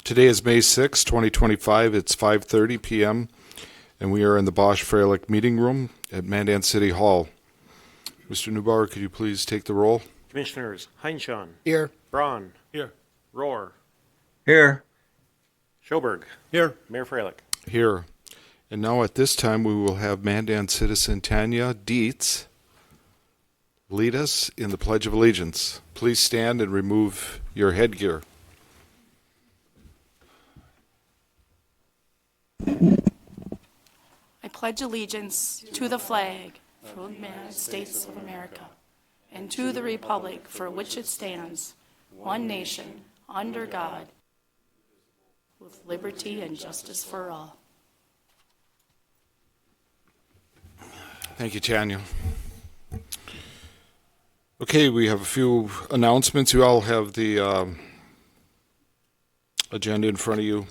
Today is May 6, 2025. It's 5:30 p.m., and we are in the Bosch-Freilich meeting room at Mandan City Hall. Mr. Neubauer, could you please take the roll? Commissioners Heinchan. Here. Braun. Here. Rohr. Here. Schoberg. Here. Mayor Freilich. Here. And now at this time, we will have Mandan citizen Tanya Dietz lead us in the Pledge of Allegiance. Please stand and remove your headgear. I pledge allegiance to the flag of the United States of America and to the republic for which it stands, one nation, under God, with liberty and justice for all. Thank you, Tanya. Okay, we have a few announcements. You all have the agenda in front of you,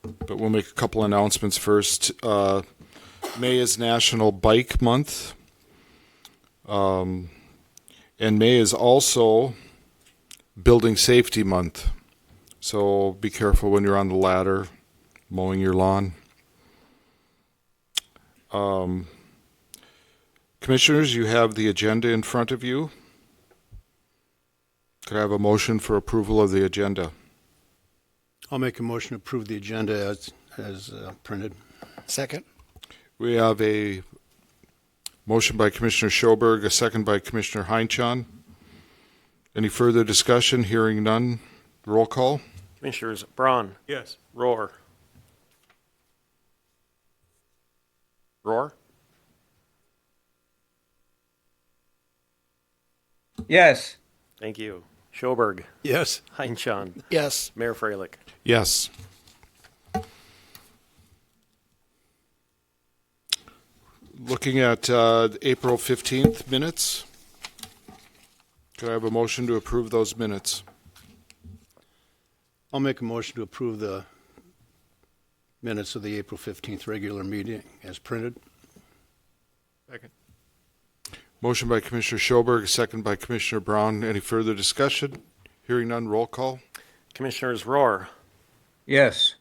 but we'll make a couple announcements first. May is National Bike Month, and May is also Building Safety Month. So be careful when you're on the ladder, mowing your lawn. Commissioners, you have the agenda in front of you. Could I have a motion for approval of the agenda? I'll make a motion to approve the agenda as printed. Second. We have a motion by Commissioner Schoberg, a second by Commissioner Heinchan. Any further discussion? Hearing none. Roll call. Commissioners Braun. Yes. Rohr. Rohr. Yes. Thank you. Schoberg. Yes. Heinchan. Yes. Mayor Freilich. Yes. Looking at April 15th minutes. Could I have a motion to approve those minutes? I'll make a motion to approve the minutes of the April 15th regular meeting as printed. Second. Motion by Commissioner Schoberg, a second by Commissioner Brown. Any further discussion? Hearing none. Roll call. Commissioners Rohr. Yes.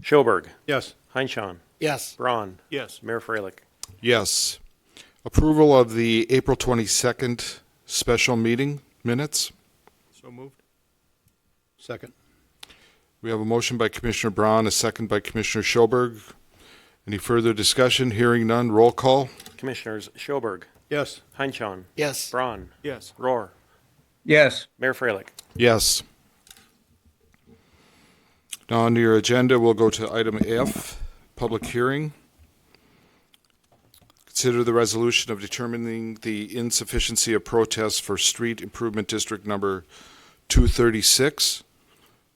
Schoberg. Yes. Heinchan. Yes. Braun. Yes. Mayor Freilich. Yes. Approval of the April 22nd special meeting minutes. So moved. Second. We have a motion by Commissioner Brown, a second by Commissioner Schoberg. Any further discussion? Hearing none. Roll call. Commissioners Schoberg. Yes. Heinchan. Yes. Braun. Yes. Rohr. Yes. Mayor Freilich. Yes. Now on your agenda, we'll go to item F, public hearing. Consider the resolution of determining the insufficiency of protests for Street Improvement District number 236.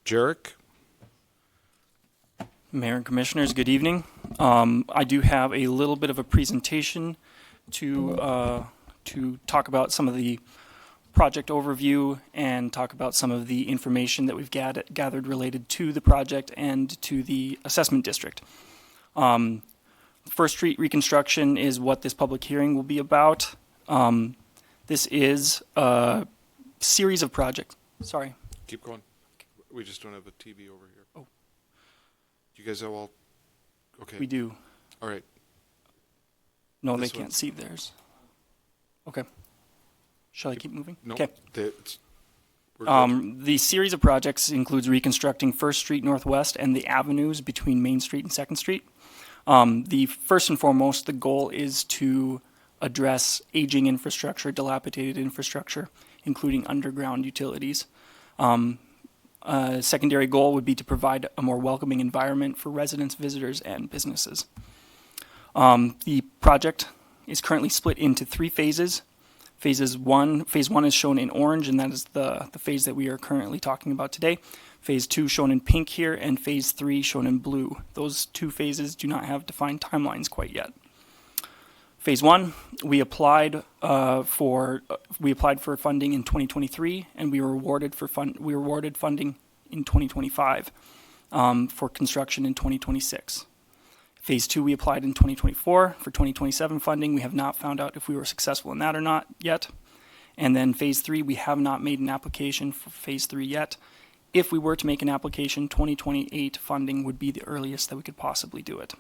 Jarek? Mayor and Commissioners, good evening. I do have a little bit of a presentation to talk about some of the project overview and talk about some of the information that we've gathered related to the project and to the assessment district. First Street reconstruction is what this public hearing will be about. This is a series of projects. Sorry. Keep going. We just don't have a TV over here. Oh. You guys have all, okay. We do. All right. No, This they can't one. see theirs. Okay. Shall I keep moving? No. Okay. We're good. The series of projects includes reconstructing First Street Northwest and the avenues between Main Street and Second Street. The first and foremost, the goal is to address aging infrastructure, dilapidated infrastructure, including underground utilities. A secondary goal would be to provide a more welcoming environment for residents, visitors, and businesses. The project is currently split into 3 phases. Phase one is shown in orange, and that is the phase that we are currently talking about today. Phase 2 shown in pink here, and Phase 3 shown in blue. Those 2 phases do not have defined timelines quite yet. Phase 1, we applied for funding in 2023, and we were awarded funding in 2025 for construction in 2026. Phase 2, we applied in 2024 for 2027 funding. We have not found out if we were successful in that or not yet. And then Phase 3, we have not made an application for Phase 3 yet. If we were to make an application, 2028 funding would be the earliest that we could possibly do it.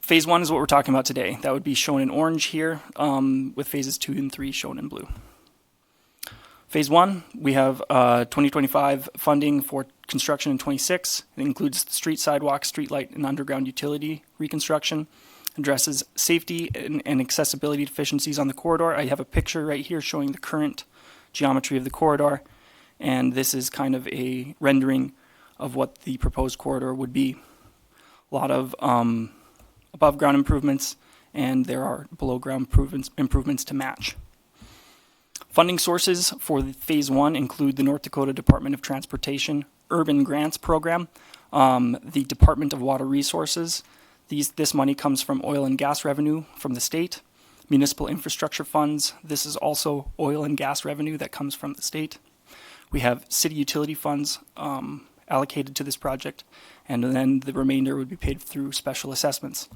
Phase 1 is what we're talking about today. That would be shown in orange here, with phases 2 and 3 shown in blue. Phase 1, we have 2025 funding for construction in 26. It includes street, sidewalk, street light, and underground utility reconstruction. Addresses safety and accessibility deficiencies on the corridor. I have a picture right here showing the current geometry of the corridor, and this is kind of a rendering of what the proposed corridor would be. A lot of above ground improvements, and there are below ground improvements to match. Funding sources for Phase 1 include the North Dakota Department of Transportation Urban Grants Program, the Department of Water Resources. This money comes from oil and gas revenue from the state, municipal infrastructure funds. This is also oil and gas revenue that comes from the state. We have city utility funds allocated to this project, and then the remainder would be paid through special assessments.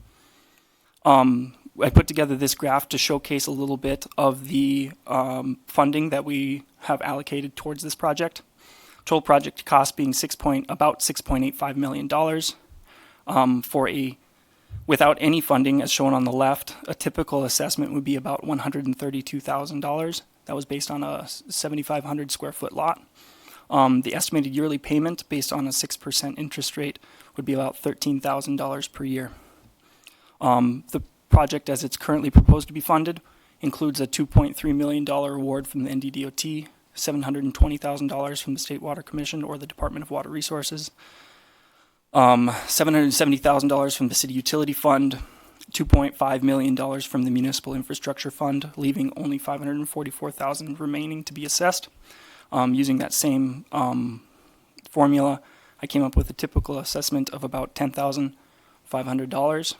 I put together this graph to showcase a little bit of the funding that we have allocated towards this project. Total project cost being about $6.85 million. Without any funding, as shown on the left, a typical assessment would be about $132,000. That was based on a 7,500 square foot lot. The estimated yearly payment based on a 6% interest rate would be about $13,000 per year. The project, as it's currently proposed to be funded, includes a $2.3 million award from the NDDOT, $720,000 from the State Water Commission or the Department of Water Resources, $770,000 from the City Utility Fund, $2.5 million from the Municipal Infrastructure Fund, leaving only $544,000 remaining to be assessed. Using that same formula, I came up with a typical assessment of about $10,500.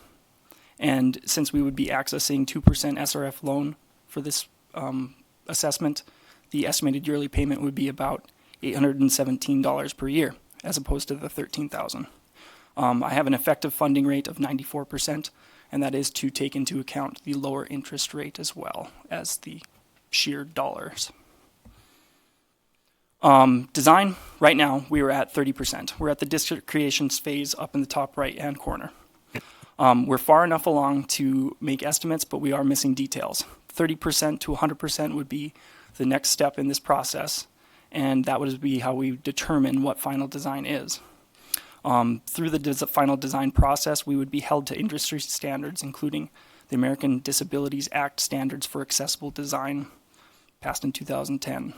And since we would be accessing 2% SRF loan for this assessment, the estimated yearly payment would be about $817 per year, as opposed to the $13,000. I have an effective funding rate of 94%, and that is to take into account the lower interest rate as well as the sheer dollars. Design, right now, we are at 30%. We're at the district creations phase up in the top right-hand corner. We're far enough along to make estimates, but we are missing details. 30% to 100% would be the next step in this process, and that would be how we determine what final design is. Through the final design process, we would be held to industry standards, including the American Disabilities Act standards for accessible design, passed in 2010.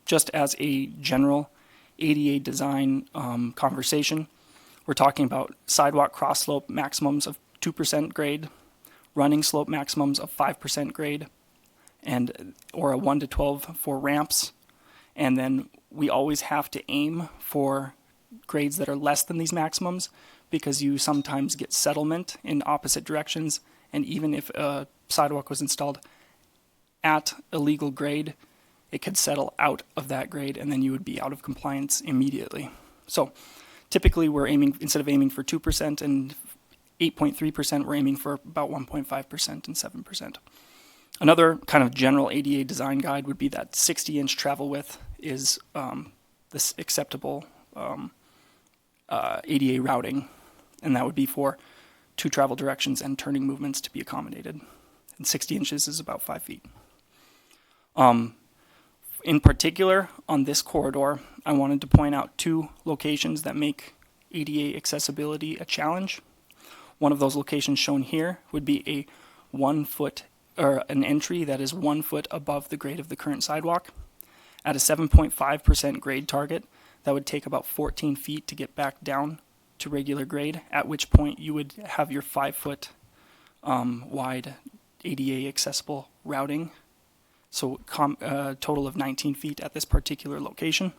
Just as a general ADA design conversation, we're talking about sidewalk cross slope maximums of 2% grade, running slope maximums of 5% grade, or a 1 to 12 for ramps. And then we always have to aim for grades that are less than these maximums, because you sometimes get settlement in opposite directions. And even if a sidewalk was installed at a legal grade, it could settle out of that grade, and then you would be out of compliance immediately. So typically, we're aiming, instead of aiming for 2% and 8.3%, we're aiming for about 1.5% and 7%. Another kind of general ADA design guide would be that 60-inch travel width is this acceptable ADA routing, and that would be for 2 travel directions and turning movements to be accommodated. And 60 inches is about 5 feet. In particular, on this corridor, I wanted to point out 2 locations that make ADA accessibility a challenge. One of those locations shown here would be a 1 foot, or an entry that is 1 foot above the grade of the current sidewalk. At a 7.5% grade target, that would take about 14 feet to get back down to regular grade, at which point you would have your 5 foot wide ADA accessible routing. So a total of 19 feet at this particular location.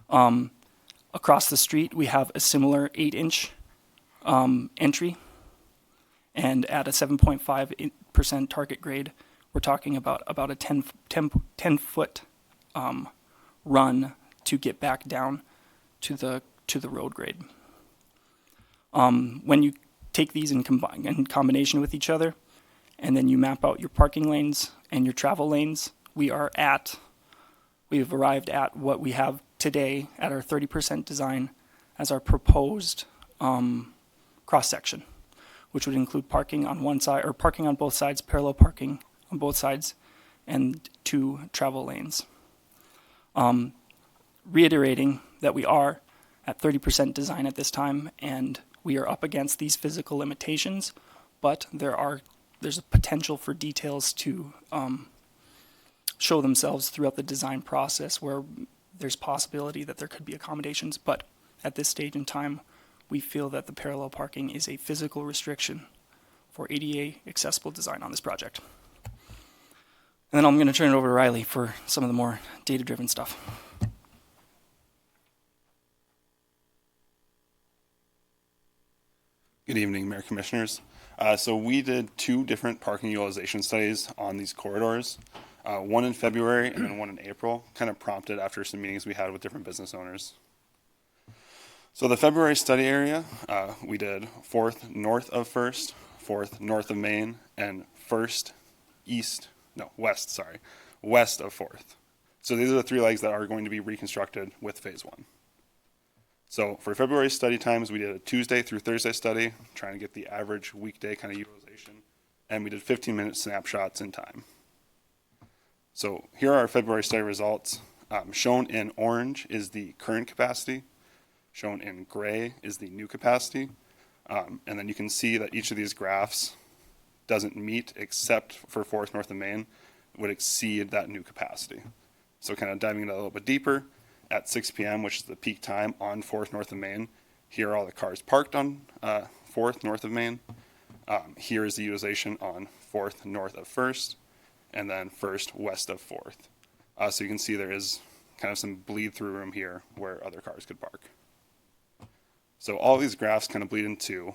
Across the street, we have a similar 8-inch entry. And at a 7.5% target grade, we're talking about a 10 foot run to get back down to the road grade. When you take these in combination with each other, and then you map out your parking lanes and your travel lanes, we are at we've arrived at what we have today at our 30% design as our proposed cross-section, which would include parking on one side, or parking on both sides, parallel parking on both sides, and 2 travel lanes. Reiterating that we are at 30% design at this time, and we are up against these physical limitations, but there's a potential for details to show themselves throughout the design process where there's possibility that there could be accommodations, but at this stage in time, we feel that the parallel parking is a physical restriction for ADA accessible design on this project. And then I'm going to turn it over to Riley for some of the more data-driven stuff. Good evening, Mayor Commissioners. So we did 2 different parking utilization studies on these corridors, one in February and then one in April, kind of prompted after some meetings we had with different business owners. So the February study area, we did 4th north of 1st, 4th north of Main, and west of 4th. So these are the 3 legs that are going to be reconstructed with phase 1. So for February study times, we did a Tuesday through Thursday study, trying to get the average weekday kind of utilization, and we did 15-minute snapshots in time. So here are our February study results. Shown in orange is the current capacity. Shown in gray is the new capacity. And then you can see that each of these graphs doesn't meet, except for 4th north of Main, would exceed that new capacity. So kind of diving into a little bit deeper, at 6 p.m., which is the peak time on 4th north of Main, here are all the cars parked on 4th north of Main. Here is the utilization on 4th north of 1st, and then 1st west of 4th. So you can see there is kind of some bleed through room here where other cars could park. So all these graphs kind of bleed into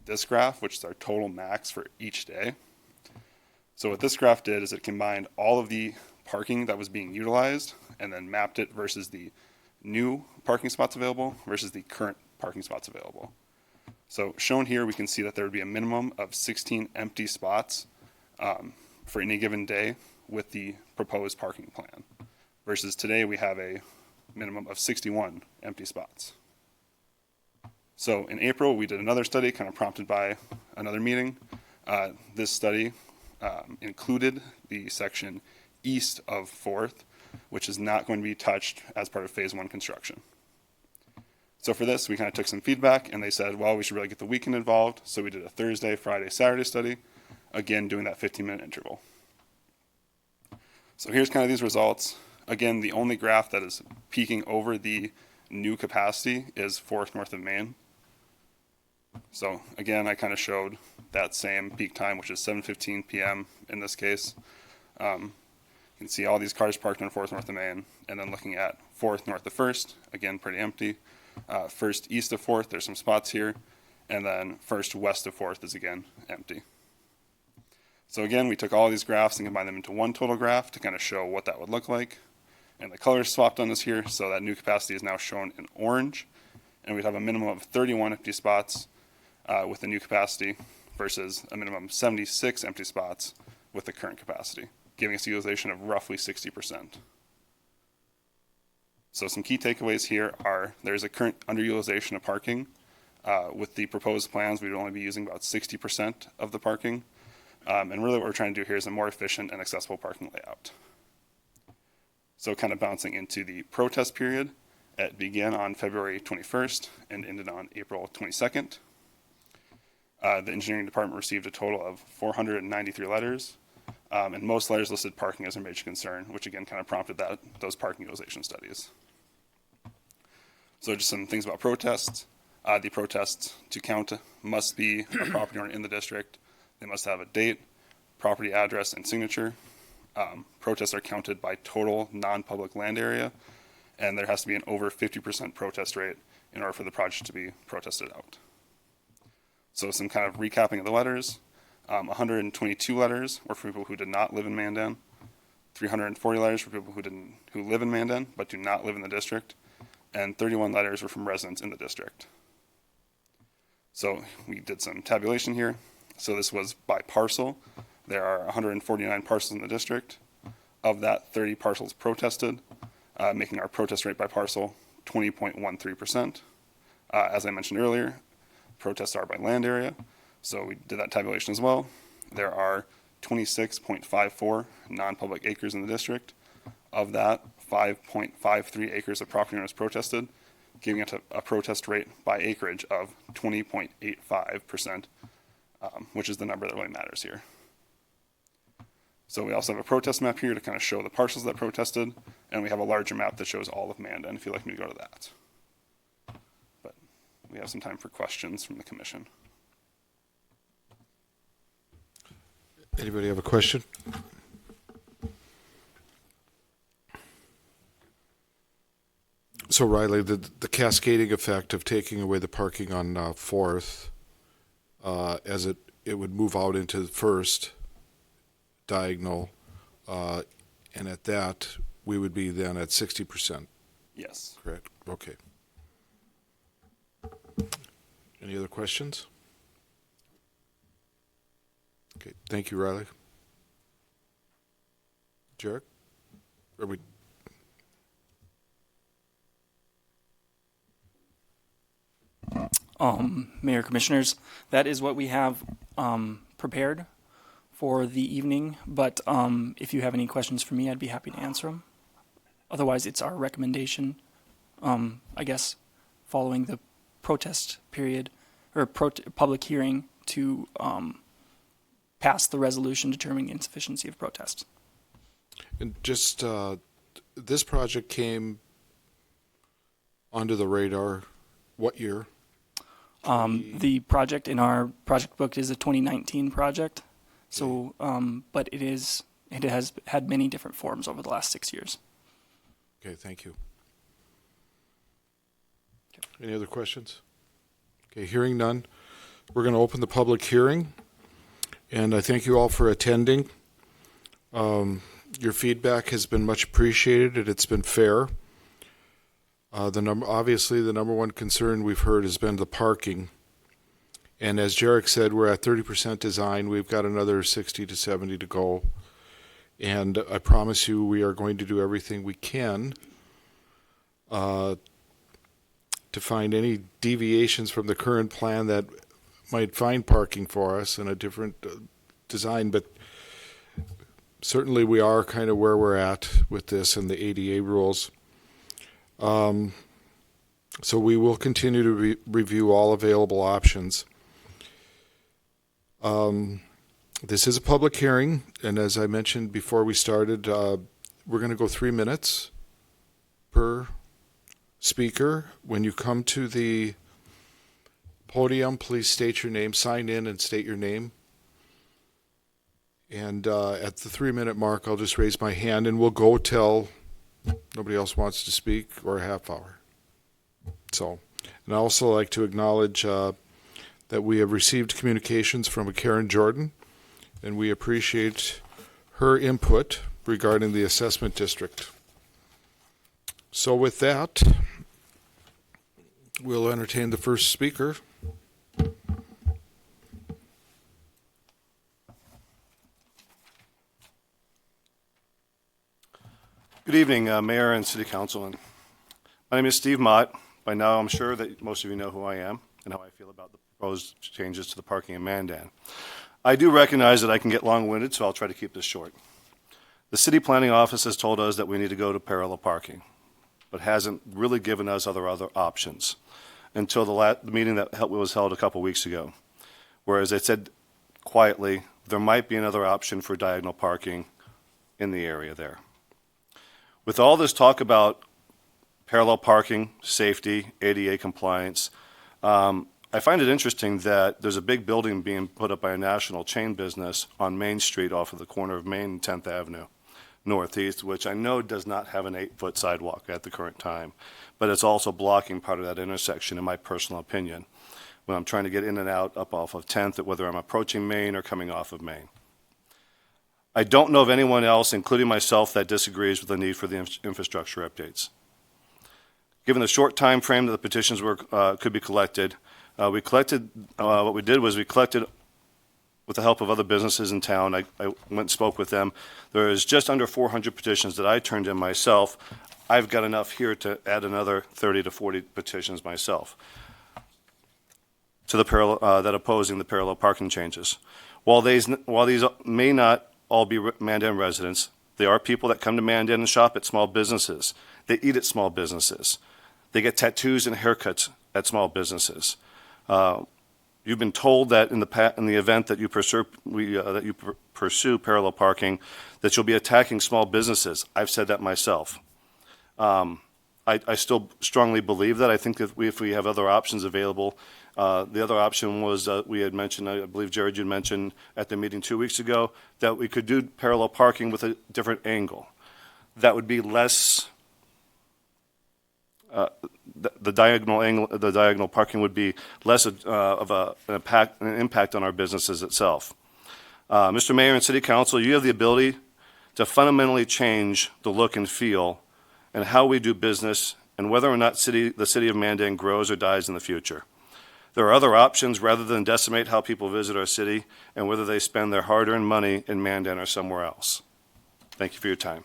this graph, which is our total max for each day. So what this graph did is it combined all of the parking that was being utilized and then mapped it versus the new parking spots available versus the current parking spots available. So shown here, we can see that there would be a minimum of 16 empty spots for any given day with the proposed parking plan, versus today we have a minimum of 61 empty spots. So in April, we did another study kind of prompted by another meeting. This study included the section east of 4th, which is not going to be touched as part of phase 1 construction. So for this, we kind of took some feedback, and they said, well, we should really get the weekend involved. So we did a Thursday, Friday, Saturday study, again, doing that 15-minute interval. So here's kind of these results. Again, the only graph that is peaking over the new capacity is 4th north of Main. So again, I kind of showed that same peak time, which is 7:15 p.m. in this case. You can see all these cars parked on 4th north of Main, and then looking at 4th north of 1st, again, pretty empty. 1st east of 4th, there's some spots here, and then 1st west of 4th is again empty. So again, we took all these graphs and combined them into one total graph to kind of show what that would look like. And the colors swapped on this here, so that new capacity is now shown in orange, and we'd have a minimum of 31 empty spots with the new capacity versus a minimum of 76 empty spots with the current capacity, giving us a utilization of roughly 60%. So some key takeaways here are there's a current underutilization of parking. With the proposed plans, we'd only be using about 60% of the parking. And really what we're trying to do here is a more efficient and accessible parking layout. So kind of bouncing into the protest period, it began on February 21st and ended on April 22nd. The engineering department received a total of 493 letters. And most letters listed parking as a major concern, which again kind of prompted those parking utilization studies. So just some things about protests. The protests to count must be a property owner in the district. They must have a date, property address, and signature. Protests are counted by total non-public land area, and there has to be an over 50% protest rate in order for the project to be protested out. So some kind of recapping of the letters. 122 letters were for people who did not live in Mandan. 340 letters for people who live in Mandan but do not live in the district. And 31 letters were from residents in the district. So we did some tabulation here. So this was by parcel. There are 149 parcels in the district. Of that, 30 parcels protested. making our protest rate by parcel 20.13%. As I mentioned earlier, protests are by land area, so we did that tabulation as well. There are 26.54 non-public acres in the district. Of that, 5.53 acres of property owners protested, giving it a protest rate by acreage of 20.85%, which is the number that really matters here. So we also have a protest map here to kind of show the parcels that protested, and we have a larger map that shows all of Mandan, if you'd like me to go to that. But we have some time for questions from the commission. Anybody have a question? So Riley, the cascading effect of taking away the parking on 4th, as it would move out into the first diagonal, and at that, we would be then at 60%, Yes. correct? Okay. Any other questions? Okay, thank you, Riley. Jarek? Are we? Mayor, Commissioners, that is what we have prepared for the evening, but if you have any questions for me, I'd be happy to answer them. Otherwise, it's our recommendation, I guess, following the protest period, or public hearing, to pass the resolution determining insufficiency of protest. And just, this project came onto the radar, what year? The project in our project book is a 2019 project, so, but it has had many different forms over the last 6 years. Okay, thank you. Any other questions? Okay, hearing none, we're going to open the public hearing, and I thank you all for attending. Your feedback has been much appreciated, and it's been fair. Obviously, the number one concern we've heard has been the parking. And as Jarek said, we're at 30% design. We've got another 60 to 70 to go. And I promise you, we are going to do everything we can to find any deviations from the current plan that might find parking for us in a different design. But certainly we are kind of where we're at with this and the ADA rules. So we will continue to review all available options. This is a public hearing, and as I mentioned before we started, we're going to go 3 minutes per speaker. When you come to the podium, please state your name, sign in and state your name. And at the 3-minute mark, I'll just raise my hand, and we'll go till nobody else wants to speak, or a half hour. So, and I also like to acknowledge that we have received communications from Karen Jordan, and we appreciate her input regarding the assessment district. So with that, we'll entertain the first speaker. Good evening, Mayor and City Councilman. My name is Steve Mott. By now, I'm sure that most of you know who I am and how I feel about the proposed changes to the parking in Mandan. I do recognize that I can get long-winded, so I'll try to keep this short. The City Planning Office has told us that we need to go to parallel parking, but hasn't really given us other options until the meeting that was held a couple weeks ago, whereas they said quietly there might be another option for diagonal parking in the area there. With all this talk about parallel parking, safety, ADA compliance, I find it interesting that there's a big building being put up by a national chain business on Main Street off of the corner of Main and 10th Avenue Northeast, which I know does not have an 8-foot sidewalk at the current time, but it's also blocking part of that intersection, in my personal opinion, when I'm trying to get in and out up off of 10th, whether I'm approaching Main or coming off of Main. I don't know of anyone else, including myself, that disagrees with the need for the infrastructure updates. Given the short time frame that the petitions could be collected, what we did was we collected, with the help of other businesses in town, I went and spoke with them. There is just under 400 petitions that I turned in myself. I've got enough here to add another 30 to 40 petitions myself to the that opposing the parallel parking changes. While these may not all be Mandan residents, there are people that come to Mandan and shop at small businesses. They eat at small businesses. They get tattoos and haircuts at small businesses. You've been told that in the event that you pursue parallel parking, that you'll be attacking small businesses. I've said that myself. I still strongly believe that. I think that if we have other options available, the other option was we had mentioned, I believe Jared, you mentioned at the meeting 2 weeks ago, that we could do parallel parking with a different angle. That would be less. The diagonal parking would be less of an impact on our businesses itself. Mr. Mayor and City Council, you have the ability to fundamentally change the look and feel and how we do business and whether or not the city of Mandan grows or dies in the future. There are other options rather than decimate how people visit our city and whether they spend their hard-earned money in Mandan or somewhere else. Thank you for your time.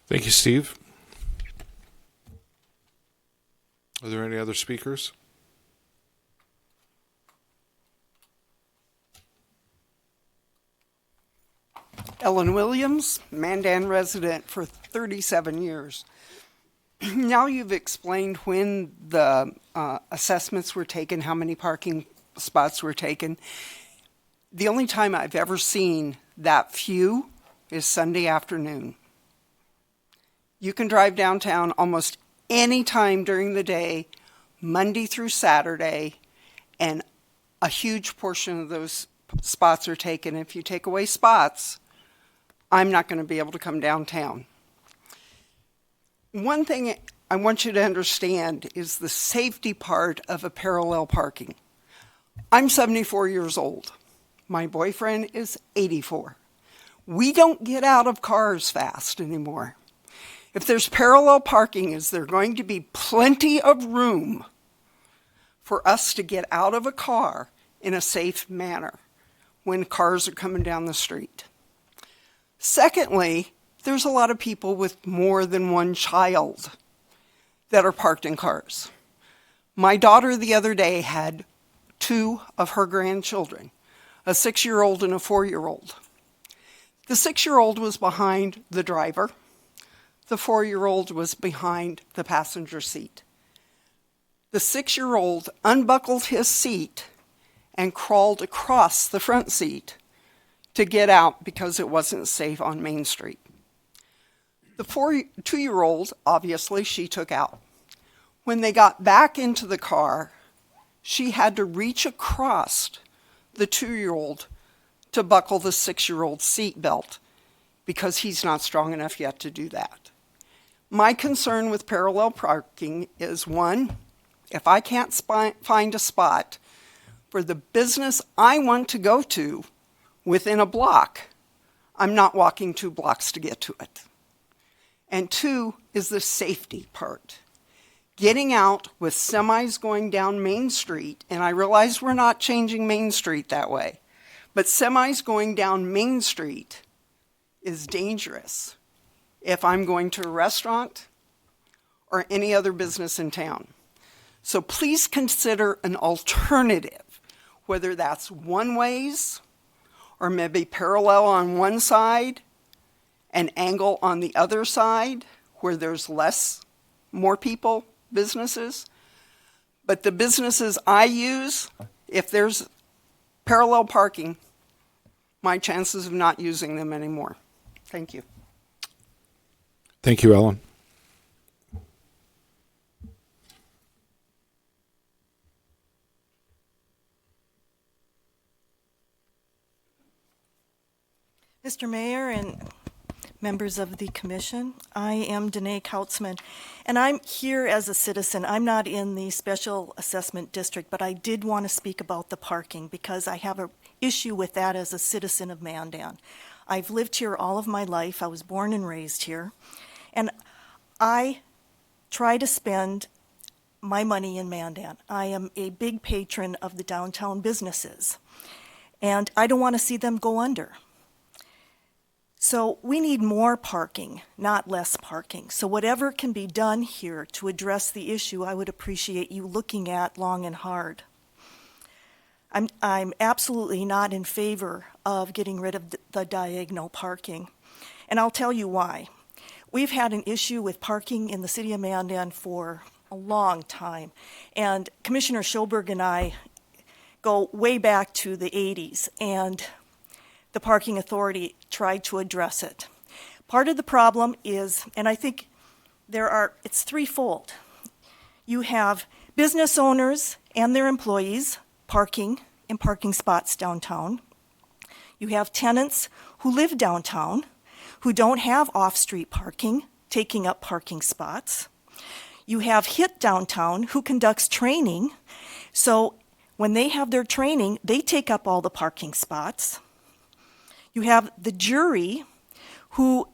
Thank you, Steve. Are there any other speakers? Ellen Williams, Mandan resident for 37 years. Now you've explained when the assessments were taken, how many parking spots were taken. The only time I've ever seen that few is Sunday afternoon. You can drive downtown almost any time during the day, Monday through Saturday, and a huge portion of those spots are taken. If you take away spots, I'm not going to be able to come downtown. One thing I want you to understand is the safety part of a parallel parking. I'm 74 years old. My boyfriend is 84. We don't get out of cars fast anymore. If there's parallel parking, is there going to be plenty of room for us to get out of a car in a safe manner when cars are coming down the street? Secondly, there's a lot of people with more than one child that are parked in cars. My daughter the other day had 2 of her grandchildren, a 6-year-old and a 4-year-old. The 6-year-old was behind the driver. The 4-year-old was behind the passenger seat. The 6-year-old unbuckled his seat and crawled across the front seat to get out because it wasn't safe on Main Street. The 2-year-old, obviously, she took out. When they got back into the car, she had to reach across the 2-year-old to buckle the 6-year-old's seat belt because he's not strong enough yet to do that. My concern with parallel parking is, one, if I can't find a spot for the business I want to go to within a block, I'm not walking 2 blocks to get to it. And 2 is the safety part. Getting out with semis going down Main Street, and I realize we're not changing Main Street that way, but semis going down Main Street is dangerous if I'm going to a restaurant or any other business in town. So please consider an alternative, whether that's one-ways or maybe parallel on one side, an angle on the other side where there's more people, businesses. But the businesses I use, if there's parallel parking, my chances of not using them anymore. Thank you. Thank you, Ellen. Mr. Mayor and members of the commission, I am Danae Kautzman, and I'm here as a citizen. I'm not in the special assessment district, but I did want to speak about the parking because I have an issue with that as a citizen of Mandan. I've lived here all of my life. I was born and raised here, and I try to spend my money in Mandan. I am a big patron of the downtown businesses, and I don't want to see them go under. So we need more parking, not less parking. So whatever can be done here to address the issue, I would appreciate you looking at long and hard. I'm absolutely not in favor of getting rid of the diagonal parking, and I'll tell you why. We've had an issue with parking in the city of Mandan for a long time, and Commissioner Schoberg and I go way back to the 80s, and the Parking Authority tried to address it. Part of the problem is, and I think it's threefold. You have business owners and their employees parking in parking spots downtown. You have tenants who live downtown who don't have off-street parking, taking up parking spots. You have HIT downtown who conducts training, so when they have their training, they take up all the parking spots. You have the jury who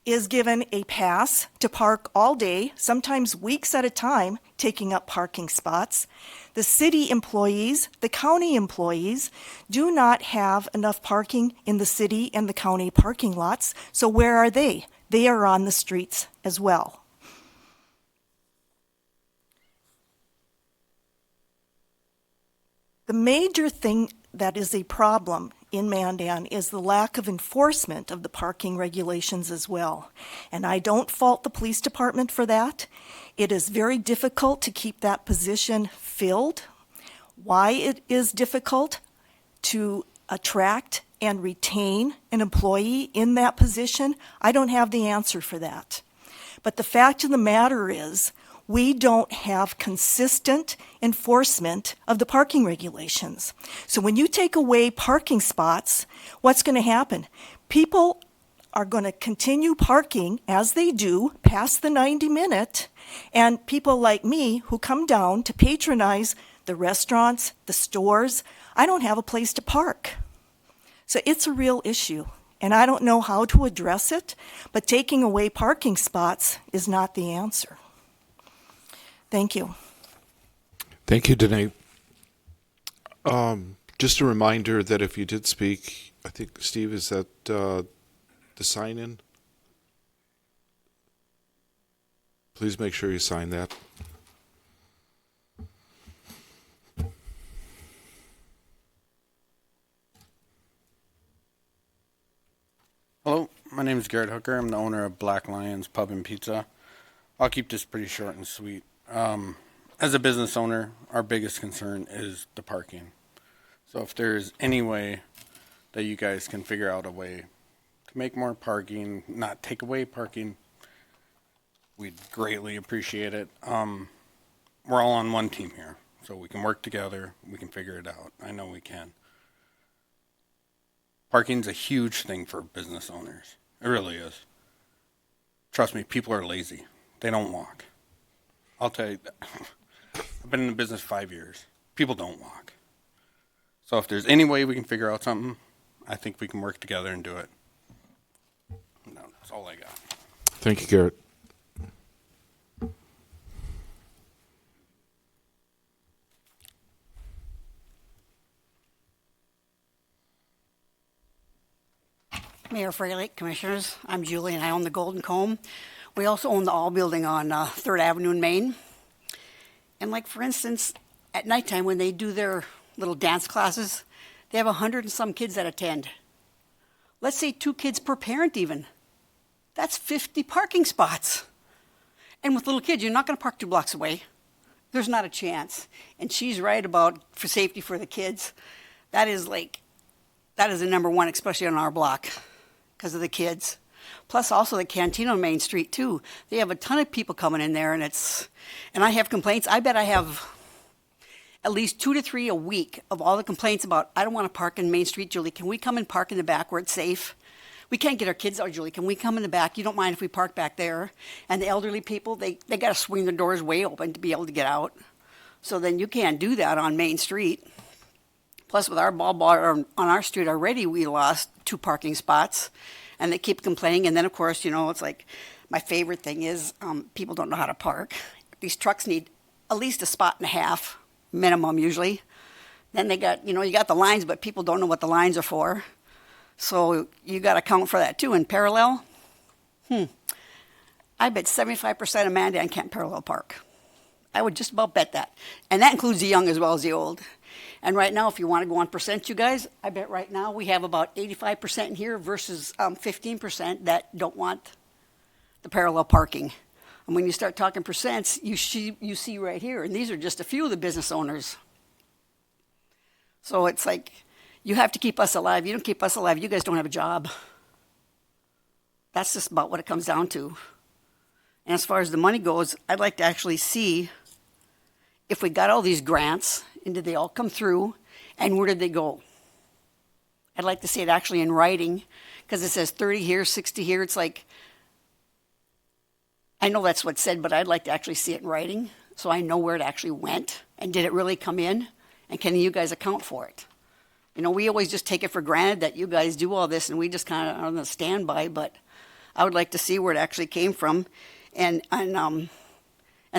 is given a pass to park all day, sometimes weeks at a time, taking up parking spots. The city employees, the county employees, do not have enough parking in the city and the county parking lots, so where are they? They are on the streets as well. The major thing that is a problem in Mandan is the lack of enforcement of the parking regulations as well. And I don't fault the police department for that. It is very difficult to keep that position filled. Why it is difficult to attract and retain an employee in that position, I don't have the answer for that. But the fact of the matter is, we don't have consistent enforcement of the parking regulations. So when you take away parking spots, what's going to happen? People are going to continue parking as they do past the 90-minute, and people like me who come down to patronize the restaurants, the stores, I don't have a place to park. So it's a real issue, and I don't know how to address it, but taking away parking spots is not the answer. Thank you. Thank you, Danae. Just a reminder that if you did speak, I think, Steve, is that the sign-in? Please make sure you sign that. Hello, my name is Garrett Hooker. I'm the owner of Black Lions Pub and Pizza. I'll keep this pretty short and sweet. As a business owner, our biggest concern is the parking. So if there's any way that you guys can figure out a way to make more parking, not take away parking, we'd greatly appreciate it. We're all on one team here, so we can work together. We can figure it out. I know we can. Parking's a huge thing for business owners. It really is. Trust me, people are lazy. They don't walk. I'll tell you, I've been in the business 5 years. People don't walk. So if there's any way we can figure out something, I think we can work together and do it. No, that's all I got. Thank you, Garrett. Mayor Fraley, Commissioners, I'm Julie and I own the Golden Comb. We also own the All building on 3rd Avenue in Maine. And like, for instance, at nighttime when they do their little dance classes, they have 100 and some kids that attend. Let's say 2 kids per parent even. That's 50 parking spots. And with little kids, you're not going to park 2 blocks away. There's not a chance. And she's right about for safety for the kids. That is the number one, especially on our block, because of the kids. Plus also the canteen on Main Street too. They have a ton of people coming in there, and I have complaints. I bet I have at least 2 to 3 a week of all the complaints about, I don't want to park in Main Street, Julie. Can we come and park in the back where it's safe? We can't get our kids out, Julie. Can we come in the back? You don't mind if we park back there? And the elderly people, they got to swing the doors way open to be able to get out. So then you can't do that on Main Street. Plus, with our ball bar on our street already, we lost 2 parking spots, and they keep complaining. And then, of course, it's like my favorite thing is people don't know how to park. These trucks need at least a spot and a half minimum usually. Then they got, you got the lines, but people don't know what the lines are for. So you got to account for that too. In parallel, I bet 75% of Mandan can't parallel park. I would just about bet that. And that includes the young as well as the old. And right now, if you want to go on percent, you guys, I bet right now we have about 85% in here versus 15% that don't want the parallel parking. And when you start talking percents, you see right here, and these are just a few of the business owners. So it's like, you have to keep us alive. You don't keep us alive, you guys don't have a job. That's just about what it comes down to. And as far as the money goes, I'd like to actually see if we got all these grants, and did they all come through, and where did they go? I'd like to see it actually in writing, because it says 30 here, 60 here. It's like, I know that's what's said, but I'd like to actually see it in writing so I know where it actually went, and did it really come in, and can you guys account for it? You know, we always just take it for granted that you guys do all this, and we just kind of are on the standby, but I would like to see where it actually came from. And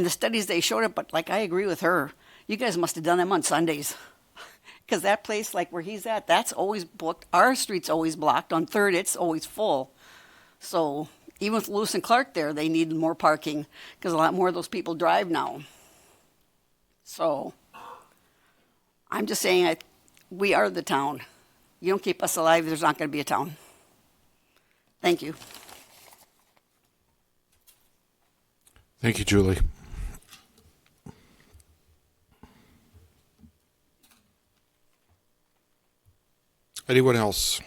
the studies they showed it, but like I agree with her, you guys must have done them on Sundays. Because that place, like where he's at, that's always booked. Our street's always blocked. On 3rd, it's always full. So even with Lewis and Clark there, they need more parking because a lot more of those people drive now. So I'm just saying, we are the town. You don't keep us alive, there's not going to be a town. Thank you. Thank you, Julie. Anyone else?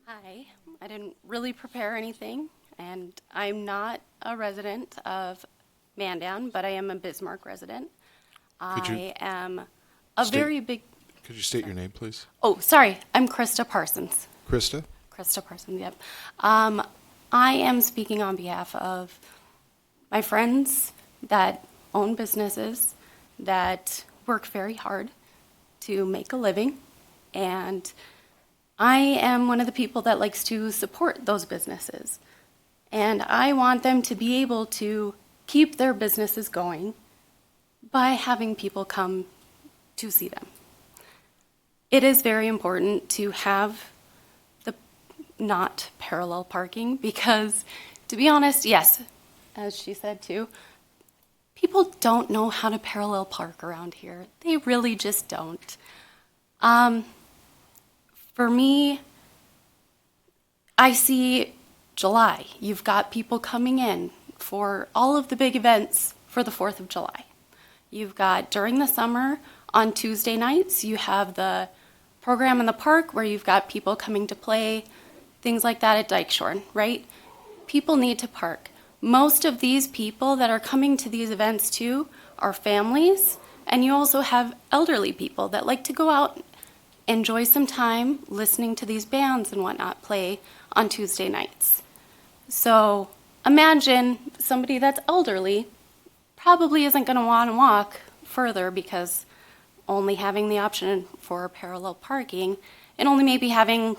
Hi, I didn't really prepare anything, and I'm not a resident of Mandan, but I am a Bismarck resident. I am a very big... Could you state your name, please? Oh, sorry, I'm Krista Parsons. Krista? Krista Parsons, yep. I am speaking on behalf of my friends that own businesses that work very hard to make a living, and I am one of the people that likes to support those businesses. And I want them to be able to keep their businesses going by having people come to see them. It is very important to have the not parallel parking because, to be honest, yes, as she said too, people don't know how to parallel park around here. They really just don't. For me, I see July. You've got people coming in for all of the big events for the 4th of July. You've got, during the summer, on Tuesday nights, you have the program in the park where you've got people coming to play, things like that at Dykeshore, right? People need to park. Most of these people that are coming to these events too are families, and you also have elderly people that like to go out, enjoy some time listening to these bands and whatnot play on Tuesday nights. So imagine somebody that's elderly probably isn't going to want to walk further because only having the option for parallel parking and only maybe having,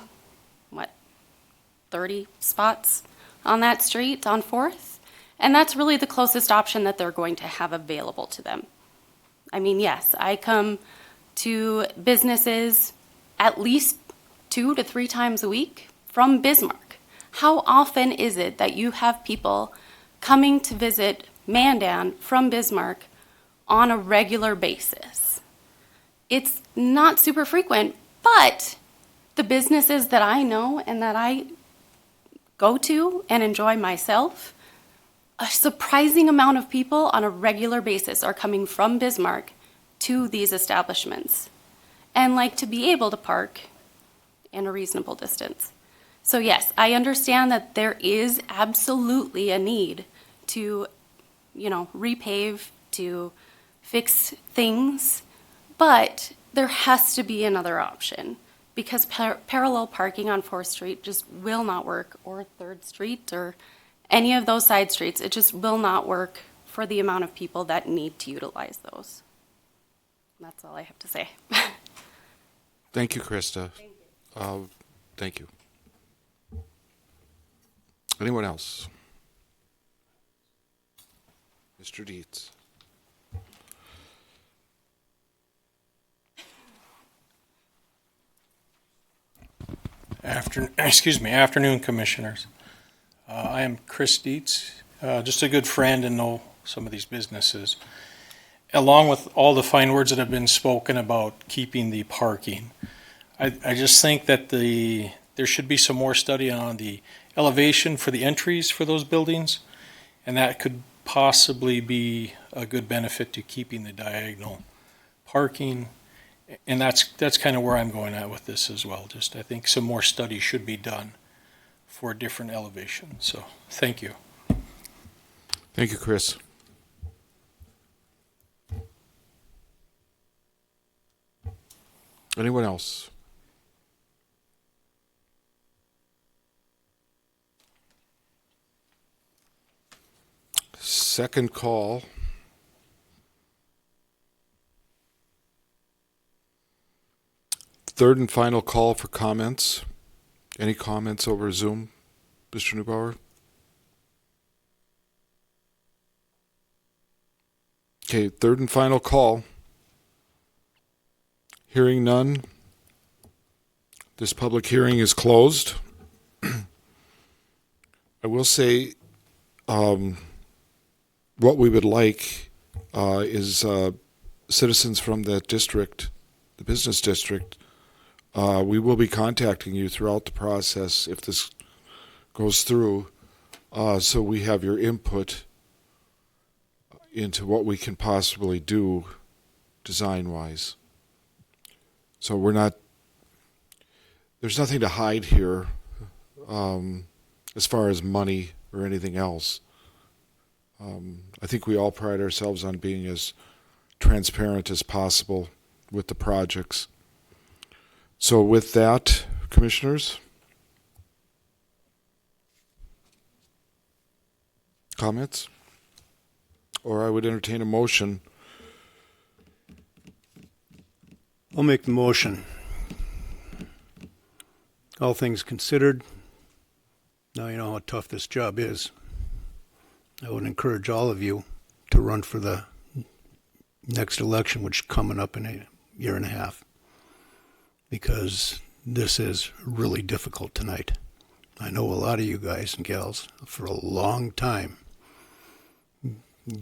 30 spots on that street on 4th? And that's really the closest option that they're going to have available to them. I mean, yes, I come to businesses at least 2 to 3 times a week from Bismarck. How often is it that you have people coming to visit Mandan from Bismarck on a regular basis? It's not super frequent, but the businesses that I know and that I go to and enjoy myself, a surprising amount of people on a regular basis are coming from Bismarck to these establishments and like to be able to park in a reasonable distance. So yes, I understand that there is absolutely a need to, repave, to fix things, but there has to be another option because parallel parking on 4th Street just will not work, or 3rd Street, or any of those side streets. It just will not work for the amount of people that need to utilize those. That's all I have to say. Thank you, Krista. Thank you. Anyone else? Mr. Dietz. Afternoon, Commissioners. I am Chris Dietz, just a good friend and know some of these businesses. Along with all the fine words that have been spoken about keeping the parking, I just think that there should be some more study on the elevation for the entries for those buildings, and that could possibly be a good benefit to keeping the diagonal parking. And that's kind of where I'm going at with this as well. Just I think some more study should be done for different elevations. So thank you. Thank you, Chris. Anyone else? Second call. Third and final call for comments. Any comments over Zoom, Mr. Neubauer? Okay, third and final call. Hearing none. This public hearing is closed. I will say what we would like is citizens from that district, the business district. We will be contacting you throughout the process if this goes through, so we have your input into what we can possibly do design-wise. So there's nothing to hide here as far as money or anything else. I think we all pride ourselves on being as transparent as possible with the projects. So with that, Commissioners, comments? Or I would entertain a motion. I'll make the motion. All things considered, now you know how tough this job is. I would encourage all of you to run for the next election, which is coming up in a year and a half, because this is really difficult tonight. I know a lot of you guys and gals for a long time.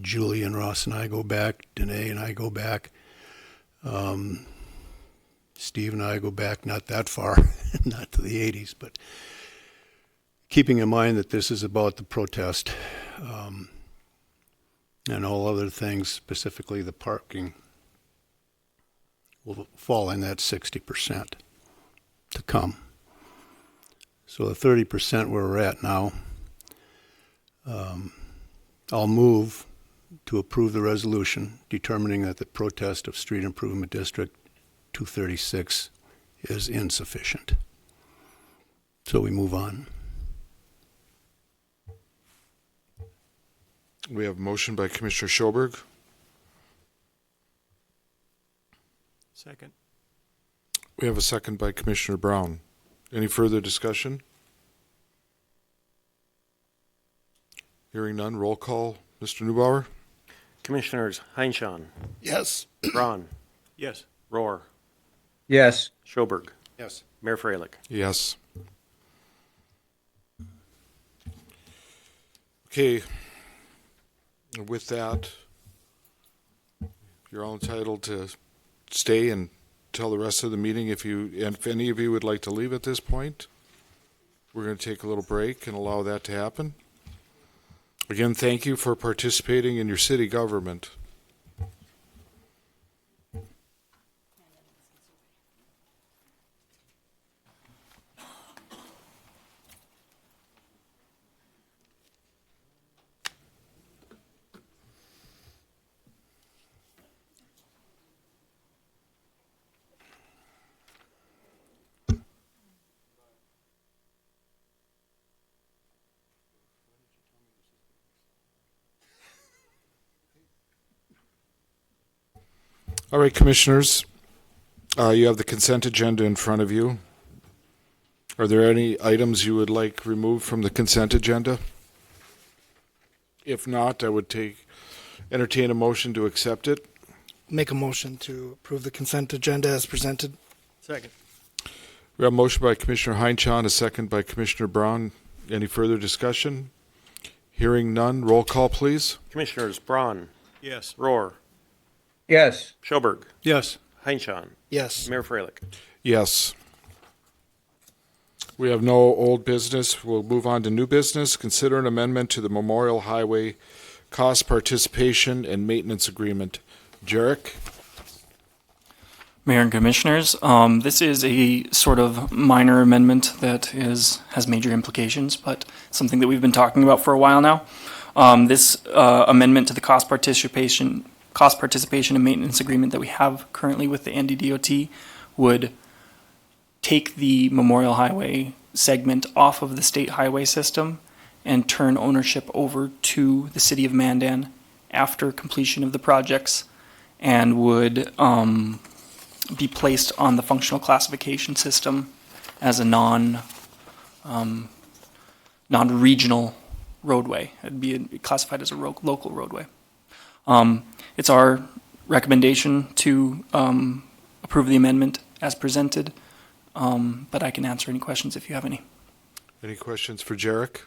Julie and Ross and I go back, Danae and I go back, Steve and I go back not that far, not to the 80s, but keeping in mind that this is about the protest and all other things, specifically the parking, will fall in that 60% to come. So the 30% where we're at now, I'll move to approve the resolution determining that the protest of Street Improvement District 236 is insufficient. So we move on. We have a motion by Commissioner Schoberg. Second. We have a second by Commissioner Brown. Any further discussion? Hearing none, roll call. Mr. Neubauer? Commissioners Heinchan, Yes. Braun, Yes. Rohr, Yes. Schoberg, Yes. Mayor Freilich. Yes. Okay. With that, you're all entitled to stay and tell the rest of the meeting if any of you would like to leave at this point. We're going to take a little break and allow that to happen. Again, thank you for participating in your city government. All right, Commissioners, you have the consent agenda in front of you. Are there any items you would like removed from the consent agenda? If not, I would entertain a motion to accept it. Make a motion to approve the consent agenda as presented. Second. We We have a motion by Commissioner Heinchan, a second by Commissioner Braun. Any further discussion? Hearing none. Roll call, please. Commissioners Braun, Yes. Rohr, Yes. Schoberg, Yes. Heinchan, Yes. Mayor Freilich. Yes. We have no old business. We'll move on to new business. Consider an amendment to the Memorial Highway Cost Participation and Maintenance Agreement. Jarek? Mayor and Commissioners, this is a sort of minor amendment that has major implications, but something that we've been talking about for a while now. This amendment to the cost participation and maintenance agreement that we have currently with the NDDOT would take the Memorial Highway segment off of the state highway system and turn ownership over to the city of Mandan after completion of the projects, and would be placed on the functional classification system as a non-regional roadway. It'd be classified as a local roadway. It's our recommendation to approve the amendment as presented, but I can answer any questions if you have any. Any questions for Jarek?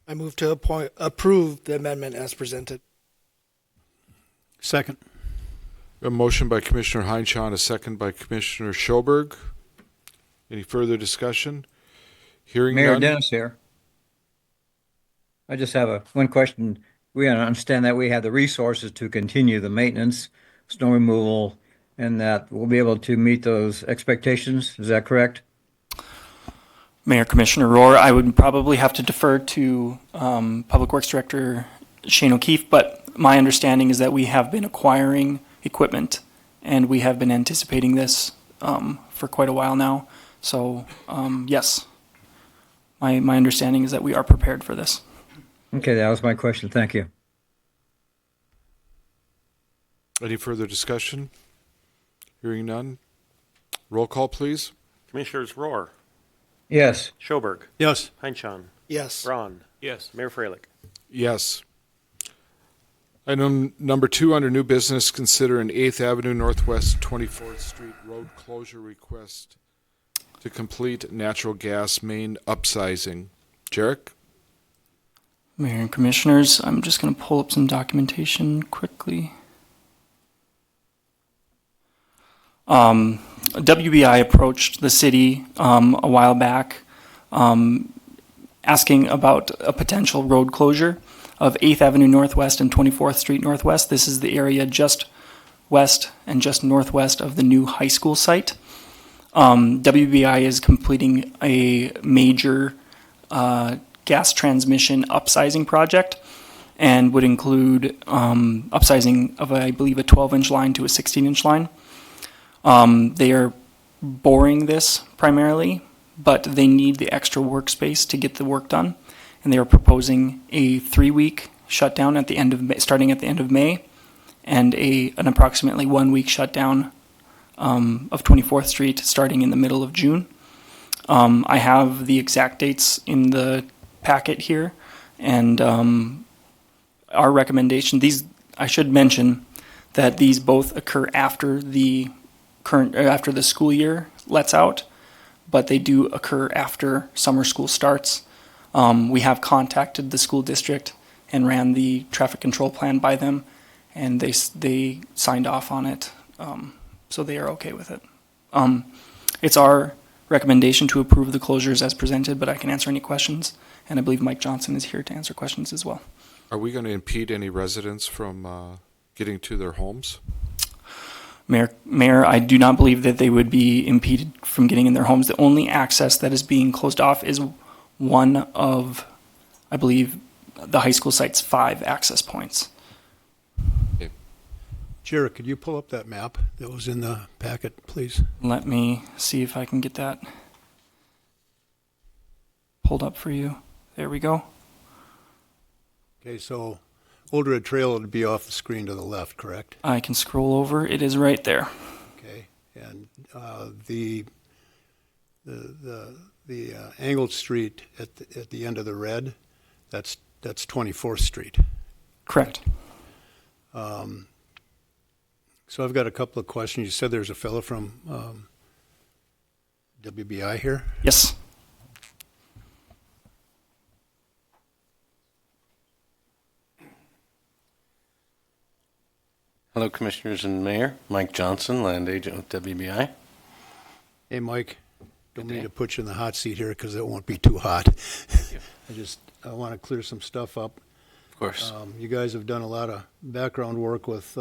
I move to approve the amendment as presented. Second. A motion by Commissioner Heinchan, a second by Commissioner Schoberg. Any further discussion? Hearing Mayor none. Dennis here. I just have one question. We understand that we have the resources to continue the maintenance, snow removal, and that we'll be able to meet those expectations. Is that correct? Mayor Commissioner Rohr, I would probably have to defer to Public Works Director Shane O'Keefe, but my understanding is that we have been acquiring equipment, and we have been anticipating this for quite a while now. So, yes, my understanding is that we are prepared for this. Okay, that was my question. Thank you. Any further discussion? Hearing none. Roll call, please. Commissioners Rohr, Yes. Schoberg, Yes. Heinchan, Yes. Braun, Yes. Mayor Freilich. Yes. Item number 2 under new business, consider an 8th Avenue Northwest 24th Street road closure request to complete natural gas main upsizing. Jarek? Mayor and Commissioners, I'm just going to pull up some documentation quickly. WBI approached the city a while back asking about a potential road closure of 8th Avenue Northwest and 24th Street Northwest. This is the area just west and just northwest of the new high school site. WBI is completing a major gas transmission upsizing project, and would include upsizing of, I believe, a 12-inch line to a 16-inch line. They are boring this primarily, but they need the extra workspace to get the work done. And they are proposing a 3-week shutdown at the end of May, starting at the end of May, and an approximately 1-week shutdown of 24th Street starting in the middle of June. I have the exact dates in the packet here, and our recommendation. I should mention that these both occur after the school year lets out, but they do occur after summer school starts. We have contacted the school district and ran the traffic control plan by them, and they signed off on it, so they are okay with it. It's our recommendation to approve the closures as presented, but I can answer any questions, and I believe Mike Johnson is here to answer questions as well. Are we going to impede any residents from getting to their homes? Mayor, I do not believe that they would be impeded from getting in their homes. The only access that is being closed off is one of, I believe, the high school site's 5 access points. Jared, could you pull up that map that was in the packet, please? Let me see if I can get that pulled up for you. There we go. Okay, so Old Red Trail would be off the screen to the left, correct? I can scroll over. It is right there. Okay, and the angled street at the end of the red, that's 24th Street. Correct. So I've got a couple of questions. You said there's a fellow from WBI here? Yes. Hello, Commissioners and Mayor. Mike Johnson, land agent with WBI. Hey, Mike, don't Good mean day. to put you in the hot seat here because it won't be too hot. I want to clear some stuff up. Of course. You guys have done a lot of background work with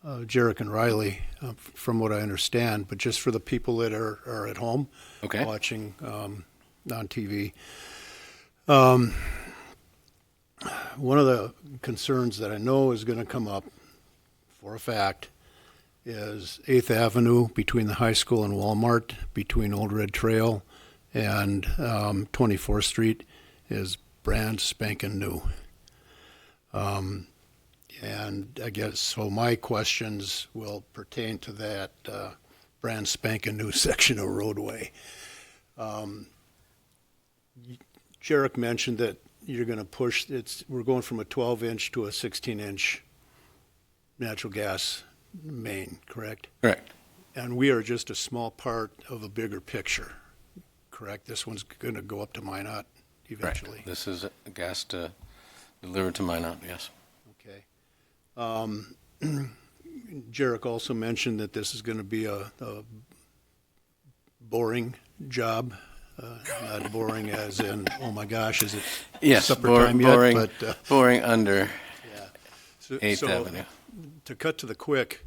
Jarek and Riley, from what I understand, but just for the people that are at home Okay. watching on TV. One of the concerns that I know is going to come up for a fact is 8th Avenue between the high school and Walmart, between Old Red Trail and 24th Street is brand spanking new. And I guess, so my questions will pertain to that brand spanking new section of roadway. Jarek mentioned that you're going to push, we're going from a 12-inch to a 16-inch natural gas main, correct? Correct. And we are just a small part of a bigger picture, correct? This one's going to go up to Minot eventually. Correct. This is gas to deliver to Minot, yes. Okay. Jarek also mentioned that this is going to be a boring job. Not boring as in, oh my gosh, is it Yes, supper boring, time yet? boring, But, boring under so, 8th so Avenue. to cut to the quick,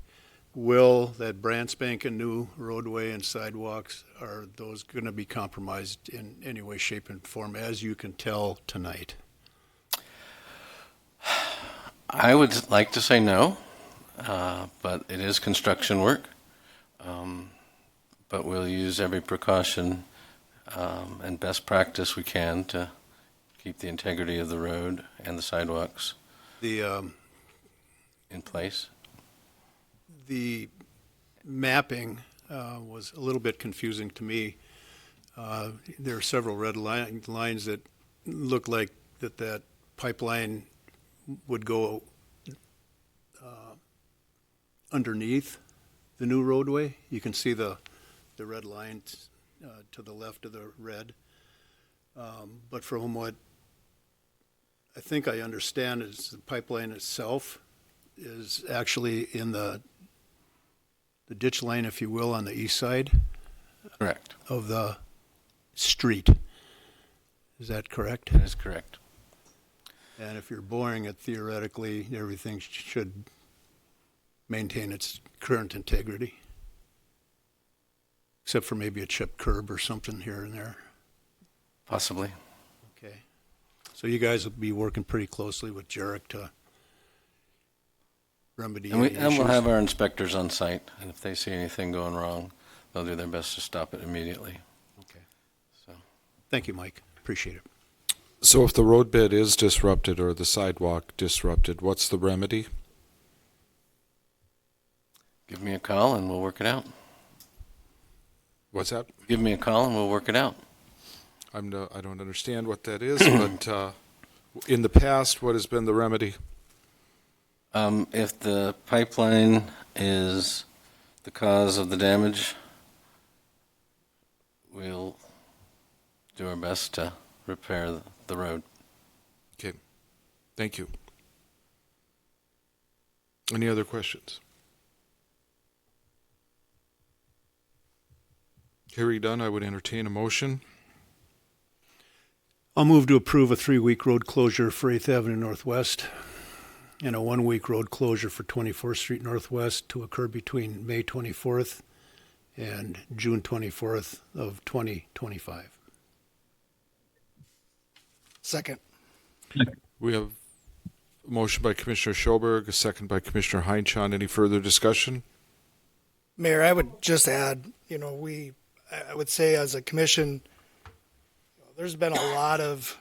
will that brand spanking new roadway and sidewalks, are those going to be compromised in any way, shape, and form, as you can tell tonight? I would like to say no, but it is construction work. But we'll use every precaution and best practice we can to keep the integrity of the road and the sidewalks The in place. The mapping was a little bit confusing to me. There are several red lines that look like that pipeline would go underneath the new roadway. You can see the red lines to the left of the red. But from what I think I understand is the pipeline itself is actually in the ditch line, if you will, on the east side. Correct. Of the street. Is that correct? That is correct. And if you're boring it, theoretically, everything should maintain its current integrity. Except for maybe a chipped curb or something here and there. Possibly. Okay. So you guys will be working pretty closely with Jarek to remedy any issues? And we'll have our inspectors on site, and if they see anything going wrong, they'll do their best to stop it immediately. Okay. So, thank you, Mike. Appreciate it. So if the road bed is disrupted or the sidewalk disrupted, what's the remedy? give me a call and we'll work it out. What's that? Give me a call and we'll work it out. I don't understand what that is, but in the past, what has been the remedy? If the pipeline is the cause of the damage, we'll do our best to repair the road. Okay. Thank you. Any other questions? Hearing done, I would entertain a motion. I'll move to approve a 3-week road closure for 8th Avenue Northwest and a 1-week road closure for 24th Street Northwest to occur between May 24th and June 24th of 2025. Second. We have a motion by Commissioner Schoberg, a second by Commissioner Heinchan. Any further discussion? Mayor, I would just add, I would say as a commission, there's been a lot of,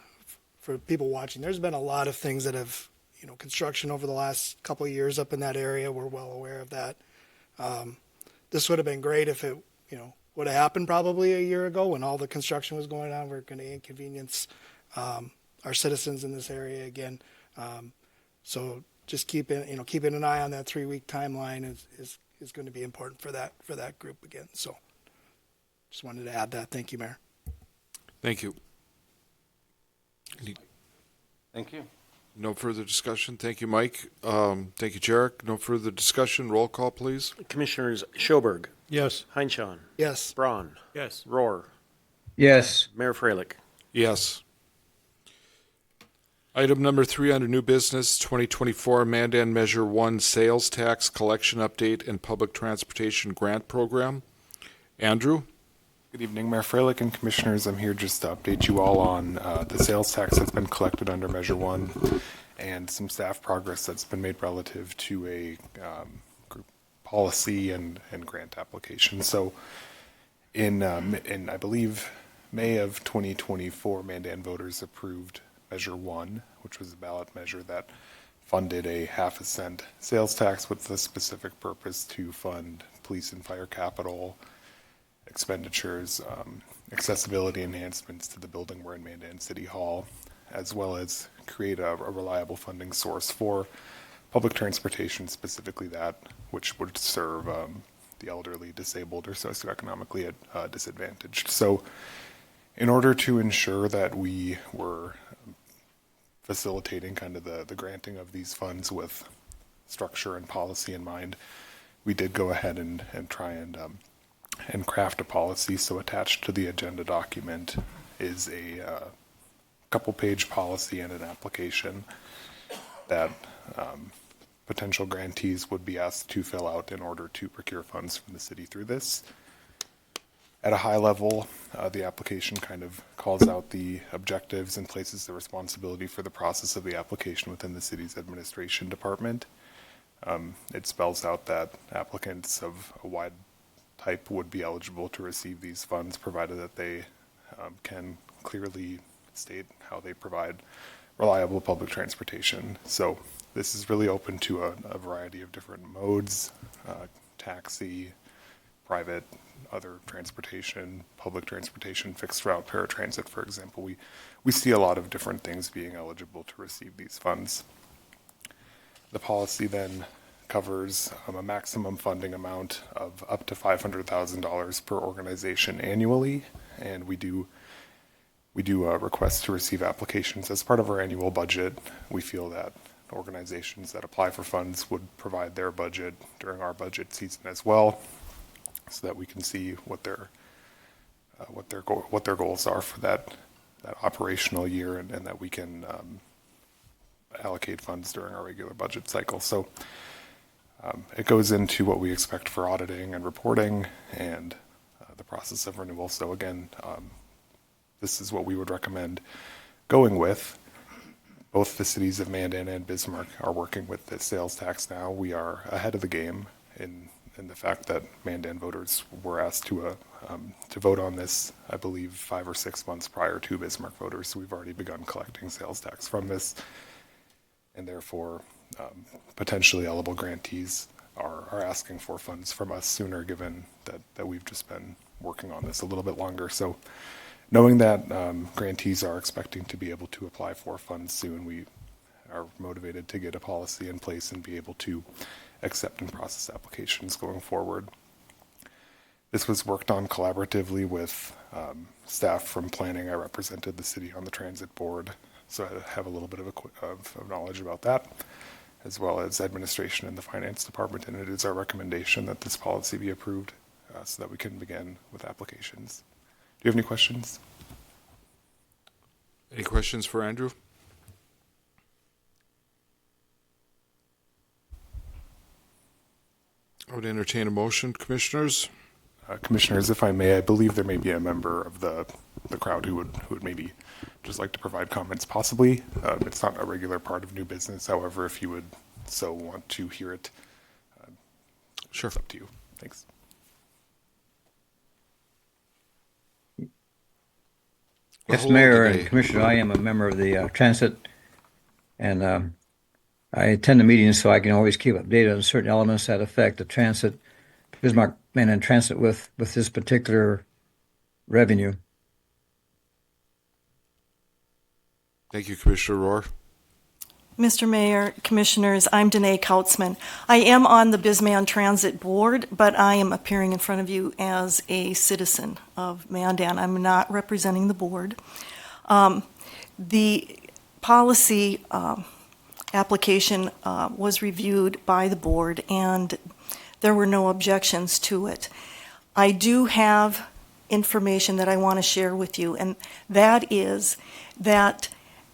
for people watching, there's been a lot of things that have, construction over the last couple of years up in that area. We're well aware of that. This would have been great if it, would have happened probably a year ago when all the construction was going on. We're going to inconvenience our citizens in this area again. So just keeping an eye on that 3-week timeline is going to be important for that group again. So just wanted to add that. Thank you, Mayor. Thank you. Thank you. No further discussion. Thank you, Mike. Thank you, Jarek. No further discussion. Roll call, please. Commissioners Schoberg, Yes. Heinchan, Yes. Braun, Yes. Rohr, Yes. Mayor Freilich. Yes. Item number 3 under new business, 2024 Mandan Measure 1 Sales Tax Collection Update and Public Transportation Grant Program. Andrew? Good evening, Mayor Freilich and Commissioners. I'm here just to update you all on the sales tax that's been collected under Measure 1 and some staff progress that's been made relative to a group policy and grant application. So in I believe, May of 2024, Mandan voters approved Measure 1, which was a ballot measure that funded a half-a-cent sales tax with the specific purpose to fund police and fire capital expenditures, accessibility enhancements to the building we're in Mandan City Hall, as well as create a reliable funding source for public transportation, specifically that which would serve the elderly, disabled, or socioeconomically disadvantaged. So in order to ensure that we were facilitating kind of the granting of these funds with structure and policy in mind, we did go ahead and try and craft a policy. So attached to the agenda document is a couple-page policy and an application that potential grantees would be asked to fill out in order to procure funds from the city through this. At a high level, the application kind of calls out the objectives and places the responsibility for the process of the application within the city's administration department. It spells out that applicants of a wide type would be eligible to receive these funds, provided that they can clearly state how they provide reliable public transportation. So this is really open to a variety of different modes, taxi, private, other transportation, public transportation, fixed route, paratransit, for example. We see a lot of different things being eligible to receive these funds. The policy then covers a maximum funding amount of up to $500,000 per organization annually, and we do request to receive applications as part of our annual budget. We feel that organizations that apply for funds would provide their budget during our budget season as well, so that we can see what their goals are for that operational year, and that we can allocate funds during our regular budget cycle. So it goes into what we expect for auditing and reporting and the process of renewal. So again, this is what we would recommend going with. Both the cities of Mandan and Bismarck are working with the sales tax now. We are ahead of the game in the fact that Mandan voters were asked to vote on this, I believe, 5 or 6 months prior to Bismarck voters. So we've already begun collecting sales tax from this, and therefore potentially eligible grantees are asking for funds from us sooner, given that we've just been working on this a little bit longer. So knowing that grantees are expecting to be able to apply for funds soon, we are motivated to get a policy in place and be able to accept and process applications going forward. This was worked on collaboratively with staff from planning. I represented the city on the transit board, so I have a little bit of knowledge about that, as well as administration and the finance department, and it is our recommendation that this policy be approved so that we can begin with applications. Do you have any questions? Any questions for Andrew? I would entertain a motion, Commissioners. Commissioners, if I may, I believe there may be a member of the crowd who would maybe just like to provide comments, possibly. It's not a regular part of new business. However, if you would so want to hear it, sure, it's up to you. Thanks. Yes, hello, Mayor good day. and Commissioner, I am a member of the Transit, and I attend the meetings so I can always keep updated on certain elements that affect the transit, Bismarck Mandan Transit with this particular revenue. Thank you, Commissioner Rohr. Mr. Mayor, Commissioners, I'm Danae Kautzman. I am on the Bisman Transit Board, but I am appearing in front of you as a citizen of Mandan. I'm not representing the board. The policy application was reviewed by the board, and there were no objections to it. I do have information that I want to share with you, and that is that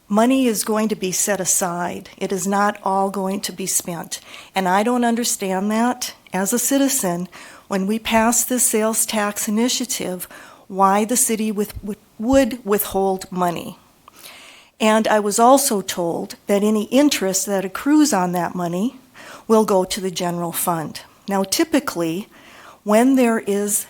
money is going to be set aside. It is not all going to be spent. And I don't understand that as a citizen when we pass this sales tax initiative, why the city would withhold money. And I was also told that any interest that accrues on that money will go to the general fund. Now, typically, when there is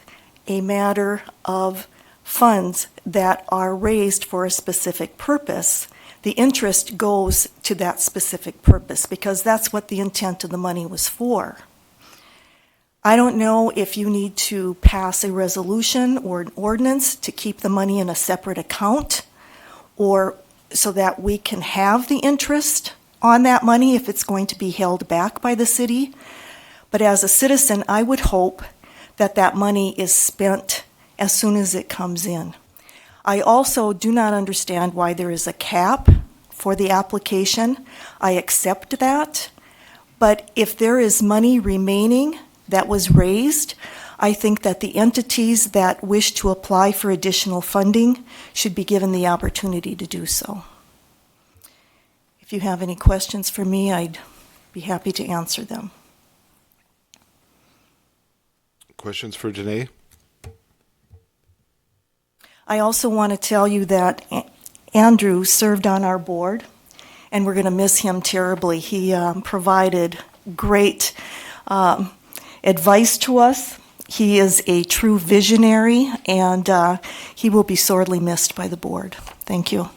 a matter of funds that are raised for a specific purpose, the interest goes to that specific purpose because that's what the intent of the money was for. I don't know if you need to pass a resolution or an ordinance to keep the money in a separate account or so that we can have the interest on that money if it's going to be held back by the city. But as a citizen, I would hope that that money is spent as soon as it comes in. I also do not understand why there is a cap for the application. I accept that. But if there is money remaining that was raised, I think that the entities that wish to apply for additional funding should be given the opportunity to do so. If you have any questions for me, I'd be happy to answer them. Questions for Danae? I also want to tell you that Andrew served on our board, and we're going to miss him terribly. He provided great advice to us. He is a true visionary, and he will be sorely missed by the board. Thank you.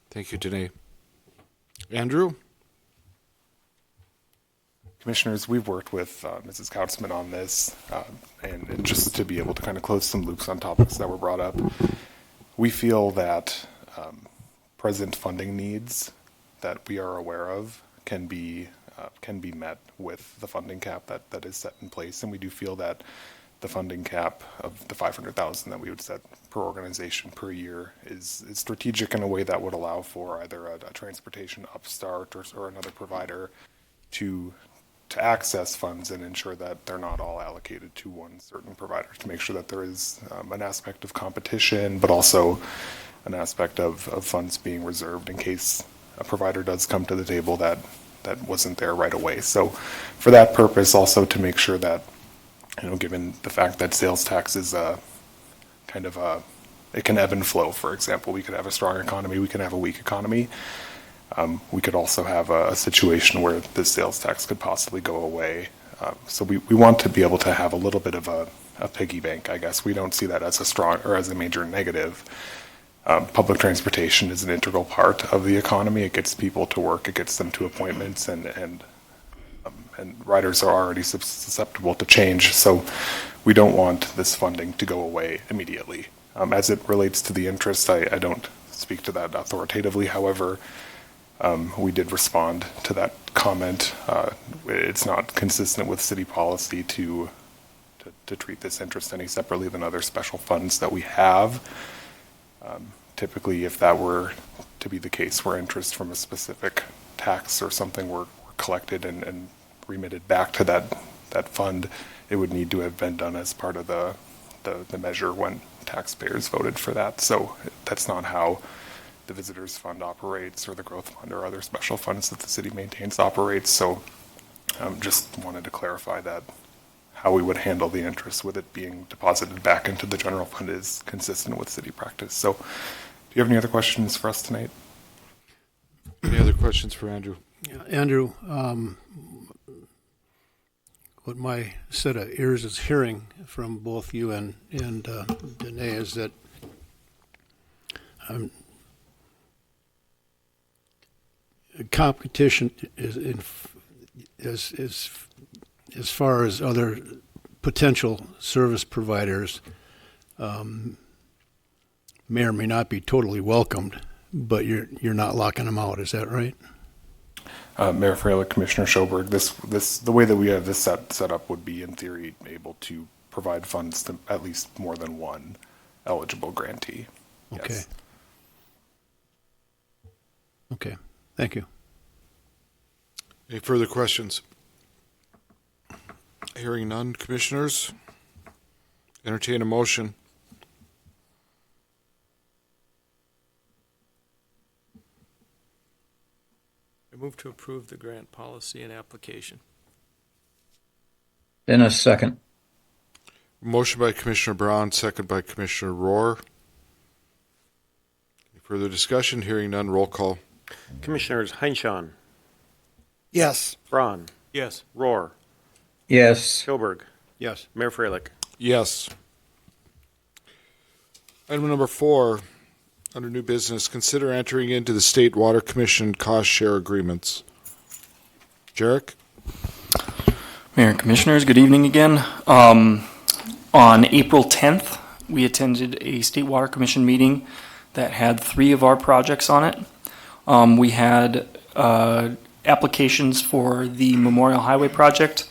Thank you, Danae. Andrew? Commissioners, we've worked with Mrs. Kautzman on this, and just to be able to kind of close some loops on topics that were brought up, we feel that present funding needs that we are aware of can be met with the funding cap that is set in place, and we do feel that the funding cap of the $500,000 that we would set per organization per year is strategic in a way that would allow for either a transportation upstart or another provider to access funds and ensure that they're not all allocated to one certain provider, to make sure that there is an aspect of competition, but also an aspect of funds being reserved in case a provider does come to the table that wasn't there right away. So for that purpose, also to make sure that, given the fact that sales tax is it can ebb and flow. For example, we could have a strong economy, we can have a weak economy. We could also have a situation where the sales tax could possibly go away. So we want to be able to have a little bit of a piggy bank, I guess. We don't see that as a strong or as a major negative. Public transportation is an integral part of the economy. It gets people to work, it gets them to appointments, and riders are already susceptible to change. So we don't want this funding to go away immediately. As it relates to the interest, I don't speak to that authoritatively. However, we did respond to that comment. It's not consistent with city policy to treat this interest any separately than other special funds that we have. Typically, if that were to be the case, where interest from a specific tax or something were collected and remitted back to that fund, it would need to have been done as part of the measure when taxpayers voted for that. So that's not how the Visitors Fund operates, or the Growth Fund, or other special funds that the city maintains operates. So just wanted to clarify that how we would handle the interest with it being deposited back into the general fund is consistent with city practice. So do you have any other questions for us tonight? Any other questions for Andrew? Yeah, Andrew, what my set of ears is hearing from both you and Danae is that competition is as far as other potential service providers may or may not be totally welcomed but you're not locking them out. Is that right? Mayor Freilich, Commissioner Schoberg, the way that we have this set up would be in theory able to provide funds to at least more than one eligible grantee. Okay. Yes. Okay. Thank you. Any further questions? Hearing none, commissioners. Entertain a motion. I move to approve the grant policy and application. Then a second. Motion by Commissioner Braun, second by Commissioner Rohr. Any further discussion? Hearing none, roll call. Commissioners Heinchan, Yes. Braun, Yes. Rohr, Yes. Schoberg, Yes. Mayor Freilich. Yes. Item number 4, under new business, consider entering into the State Water Commission cost share agreements. Jarek? Mayor and Commissioners, good evening again. On April 10th, we attended a State Water Commission meeting that had 3 of our projects on it. We had applications for the Memorial Highway project,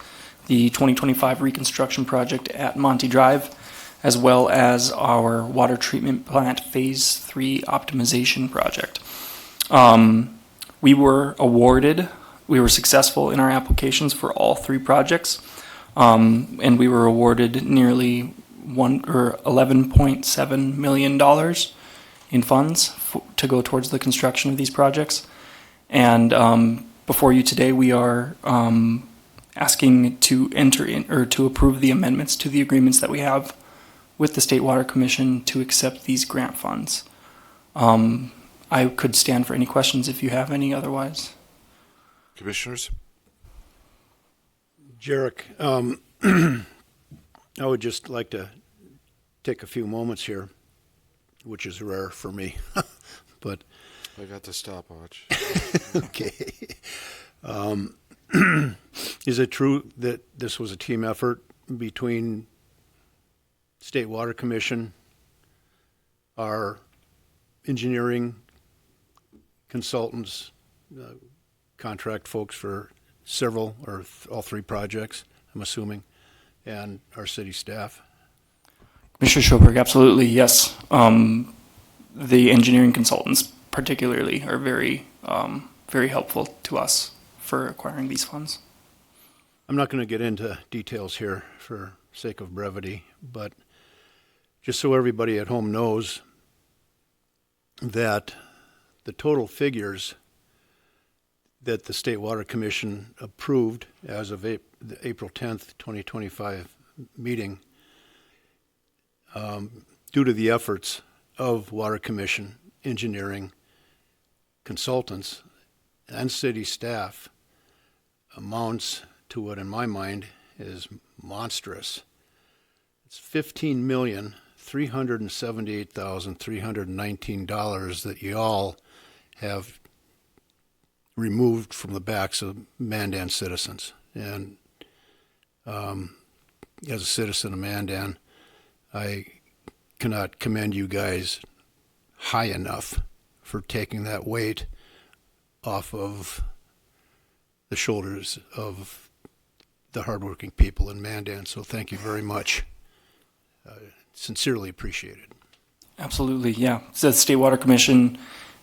the 2025 reconstruction project at Monty Drive, as well as our water treatment plant Phase 3 optimization project. We were successful in our applications for all 3 projects, and we were awarded nearly $11.7 million in funds to go towards the construction of these projects. And before you today, we are asking to enter in or to approve the amendments to the agreements that we have with the State Water Commission to accept these grant funds. I could stand for any questions if you have any otherwise. Commissioners? Jarek, I would just like to take a few moments here, which is rare for me, but I got the stopwatch. okay. Is it true that this was a team effort between State Water Commission, our engineering consultants, contract folks for several or all 3 projects, I'm assuming, and our city staff? Commissioner Schoberg, absolutely, yes. The engineering consultants particularly are very helpful to us for acquiring these funds. I'm not going to get into details here for sake of brevity, but just so everybody at home knows that the total figures that the State Water Commission approved as of the April 10th, 2025 meeting, due to the efforts of Water Commission engineering consultants and city staff, amounts to what in my mind is monstrous. It's $15,378,319 that y'all have removed from the backs of Mandan citizens. And as a citizen of Mandan, I cannot commend you guys high enough for taking that weight off of the shoulders of the hardworking people in Mandan. So thank you very much. Sincerely appreciated. Absolutely, yeah. So the State Water Commission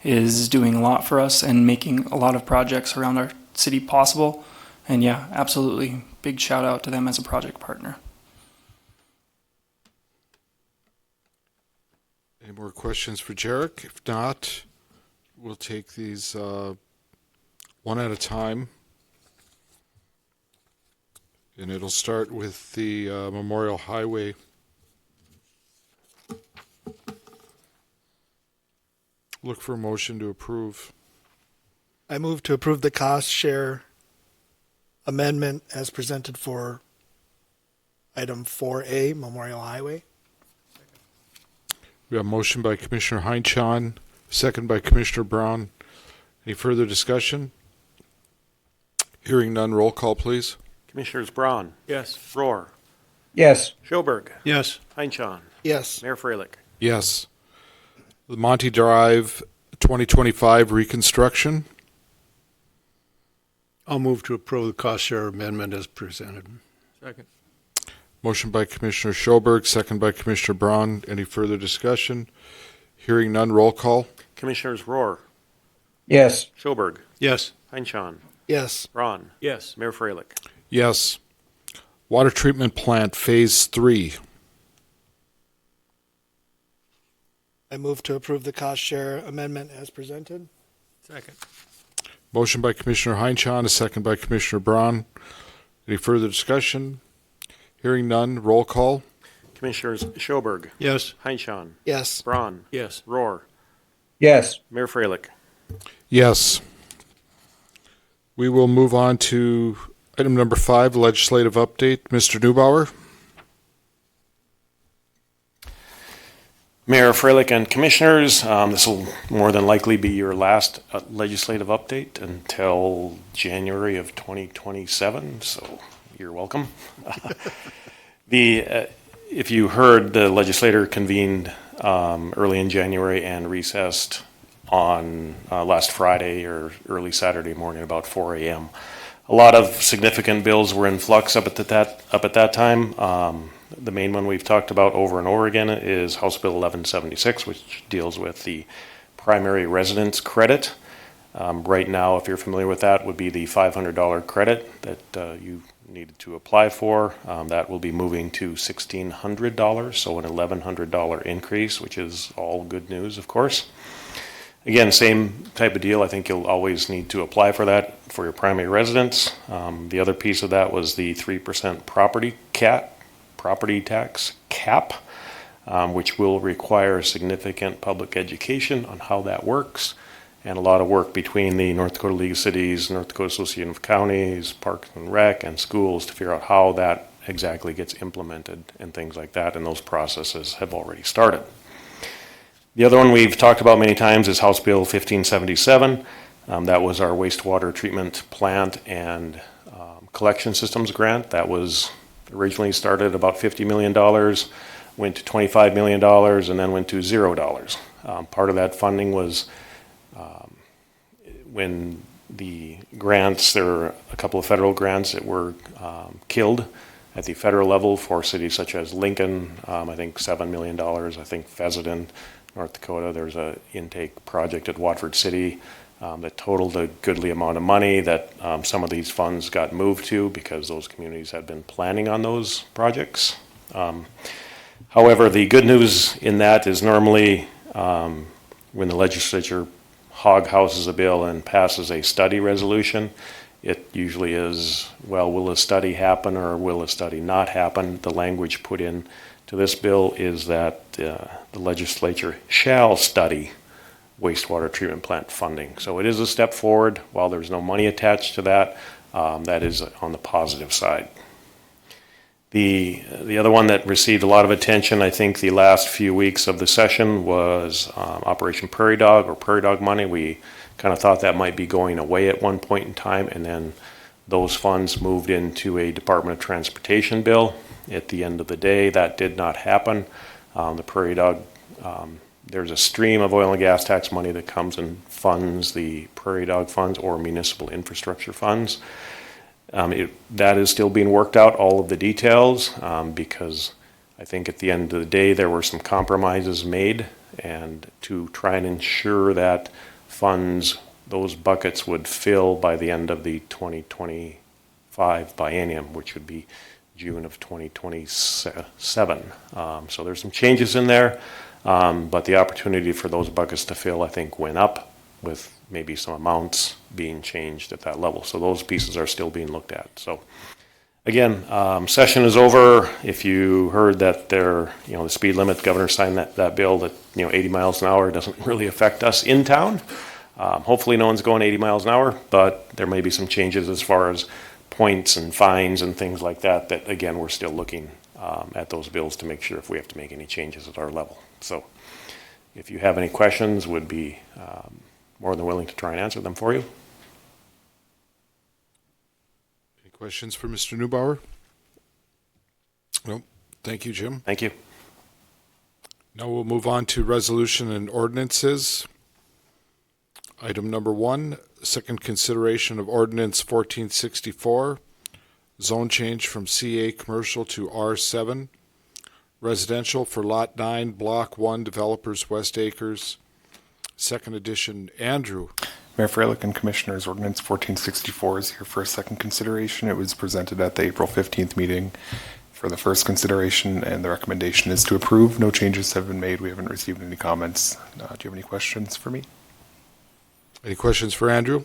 is doing a lot for us and making a lot of projects around our city possible. And yeah, absolutely. Big shout out to them as a project partner. Any more questions for Jarek? If not, we'll take these one at a time. And it'll start with the Memorial Highway. Look for a motion to approve. I move to approve the cost share amendment as presented for item 4A, Memorial Highway. We have a motion by Commissioner Heinchan, second by Commissioner Braun. Any further discussion? Hearing none, roll call, please. Commissioners Braun, Yes. Rohr, Yes. Schoberg, Yes. Heinchan, Yes. Mayor Freilich. Yes. The Monty Drive 2025 reconstruction. I'll move to approve the cost share amendment as presented. Second. Motion by Commissioner Schoberg, second by Commissioner Braun. Any further discussion? Hearing none, roll call. Commissioners Rohr, Yes. Schoberg, Yes. Heinchan, Yes. Braun, Yes. Mayor Freilich. Yes. Water treatment plant phase 3. I move to approve the cost share amendment as presented. Second. Motion by Commissioner Heinchan, a second by Commissioner Braun. Any further discussion? Hearing none, roll call. Commissioners Schoberg, Yes. Heinchan, Yes. Braun, Yes. Rohr, Yes. Mayor Freilich. Yes. We will move on to item number 5, legislative update. Mr. Neubauer. Mayor Freilich and Commissioners, this will more than likely be your last legislative update until January of 2027, so you're welcome. If you heard, the legislature convened early in January and recessed on last Friday or early Saturday morning about 4 a.m. A lot of significant bills were in flux up at that time. The main one we've talked about over and over again is House Bill 1176, which deals with the primary residence credit. Right now, if you're familiar with that, would be the $500 credit that you needed to apply for. That will be moving to $1,600, so an $1,100 increase, which is all good news, of course. Again, same type of deal. I think you'll always need to apply for that for your primary residence. The other piece of that was the 3% property tax cap, which will require significant public education on how that works, and a lot of work between the North Dakota League of Cities, North Dakota Association of Counties, Parks and Rec, and schools to figure out how that exactly gets implemented and things like that, and those processes have already started. The other one we've talked about many times is House Bill 1577. That was our wastewater treatment plant and collection systems grant. That was originally started at about $50 million, went to $25 million, and then went to $0. Part of that funding was when the grants, there were a couple of federal grants that were killed at the federal level for cities such as Lincoln, I think $7 million, I think Fessenden, North Dakota, there's an intake project at Watford City that totaled a goodly amount of money that some of these funds got moved to because those communities had been planning on those projects. However, the good news in that is normally when the legislature hog houses a bill and passes a study resolution, it usually is, well, will a study happen or will a study not happen? The language put in to this bill is that the legislature shall study wastewater treatment plant funding. So it is a step forward. While there's no money attached to that, that is on the positive side. The other one that received a lot of attention, I think, the last few weeks of the session was Operation Prairie Dog or Prairie Dog money. We kind of thought that might be going away at one point in time, and then those funds moved into a Department of Transportation bill. At the end of the day, that did not happen. The Prairie Dog, there's a stream of oil and gas tax money that comes and funds the Prairie Dog funds or municipal infrastructure funds. That is still being worked out, all of the details, because I think at the end of the day there were some compromises made, and to try and ensure that funds, those buckets would fill by the end of the 2025 biennium, which would be June of 2027. So there's some changes in there, but the opportunity for those buckets to fill, I think, went up with maybe some amounts being changed at that level. So those pieces are still being looked at. So again, session is over. If you heard that the speed limit, the governor signed that bill that 80 miles an hour doesn't really affect us in town. Hopefully no one's going 80 miles an hour, but there may be some changes as far as points and fines and things like that, that again, we're still looking at those bills to make sure if we have to make any changes at our level. So if you have any questions, would be more than willing to try and answer them for you. Any questions for Mr. Neubauer? Nope. Thank you, Jim. Thank you. Now we'll move on to resolution and ordinances. Item number 1, second consideration of ordinance 1464, zone change from CA commercial to R7, residential for Lot 9, Block 1, Developers West Acres, second edition. Andrew. Mayor Freilich and Commissioners, Ordinance 1464 is here for a second consideration. It was presented at the April 15th meeting for the first consideration, and the recommendation is to approve. No changes have been made. We haven't received any comments. Do you have any questions for me? Any questions for Andrew?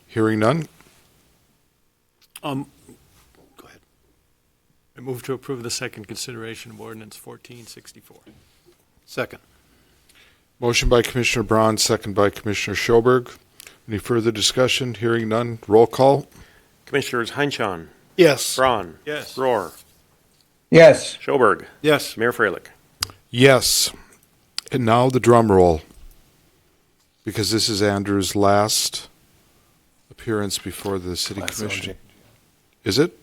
Hearing none. Go ahead. I move to approve the second consideration of ordinance 1464. Second. Motion by Commissioner Braun, second by Commissioner Schoberg. Any further discussion? Hearing none. Roll call. Commissioners Heinchan, Yes. Braun, Yes. Rohr, Yes. Schoberg, Yes. Mayor Freilich. Yes. And now the drum roll, because this is Andrew's last appearance before the City Last zone Commission. change. Is it?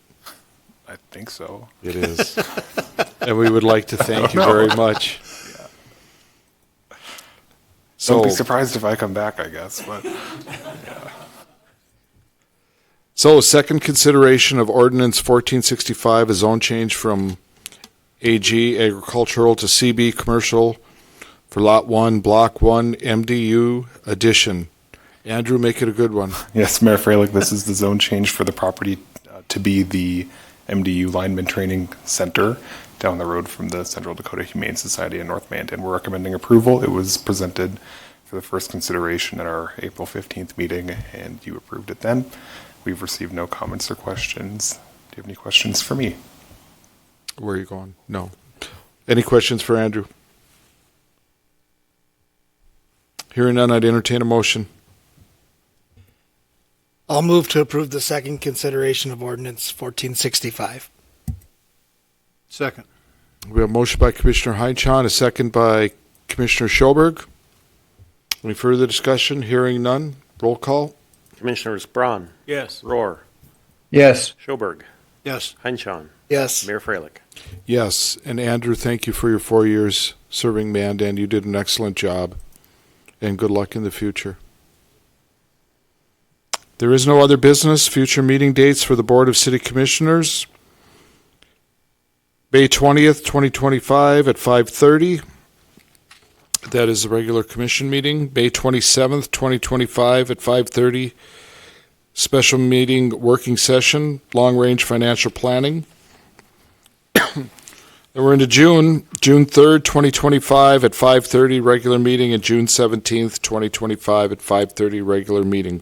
I think so. It is. And we would like to thank you very much. Don't be So, surprised if I come back, I guess. But so second consideration of ordinance 1465, a zone change from AG agricultural to CB commercial for Lot 1, Block 1, MDU addition. Andrew, make it a good one. yes, Mayor Freilich, this is the zone change for the property to be the MDU Lineman Training Center down the road from the Central Dakota Humane Society in North Mandan. We're recommending approval. It was presented for the first consideration at our April 15th meeting, and you approved it then. We've received no comments or questions. Do you have any questions for me? Where are you going? No. Any questions for Andrew? Hearing none, I'd entertain a motion. I'll move to approve the second consideration of ordinance 1465. Second. We have a motion by Commissioner Heinchan, a second by Commissioner Schoberg. Any further discussion? Hearing none. Roll call. Commissioners Braun, Yes. Rohr, Yes. Schoberg, Yes. Heinchan, Yes. Mayor Freilich. Yes. And Andrew, thank you for your 4 years serving Mandan. You did an excellent job. And good luck in the future. There is no other business. Future meeting dates for the Board of City Commissioners. May 20th, 2025 at 5:30. That is the regular commission meeting. May 27th, 2025 at 5:30. Special meeting, working session, long-range financial planning. Then we're into June 3rd, 2025 at 5:30, regular meeting, and June 17th, 2025 at 5:30, regular meeting.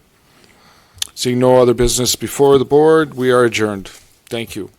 Seeing no other business before the board, we are adjourned. Thank you.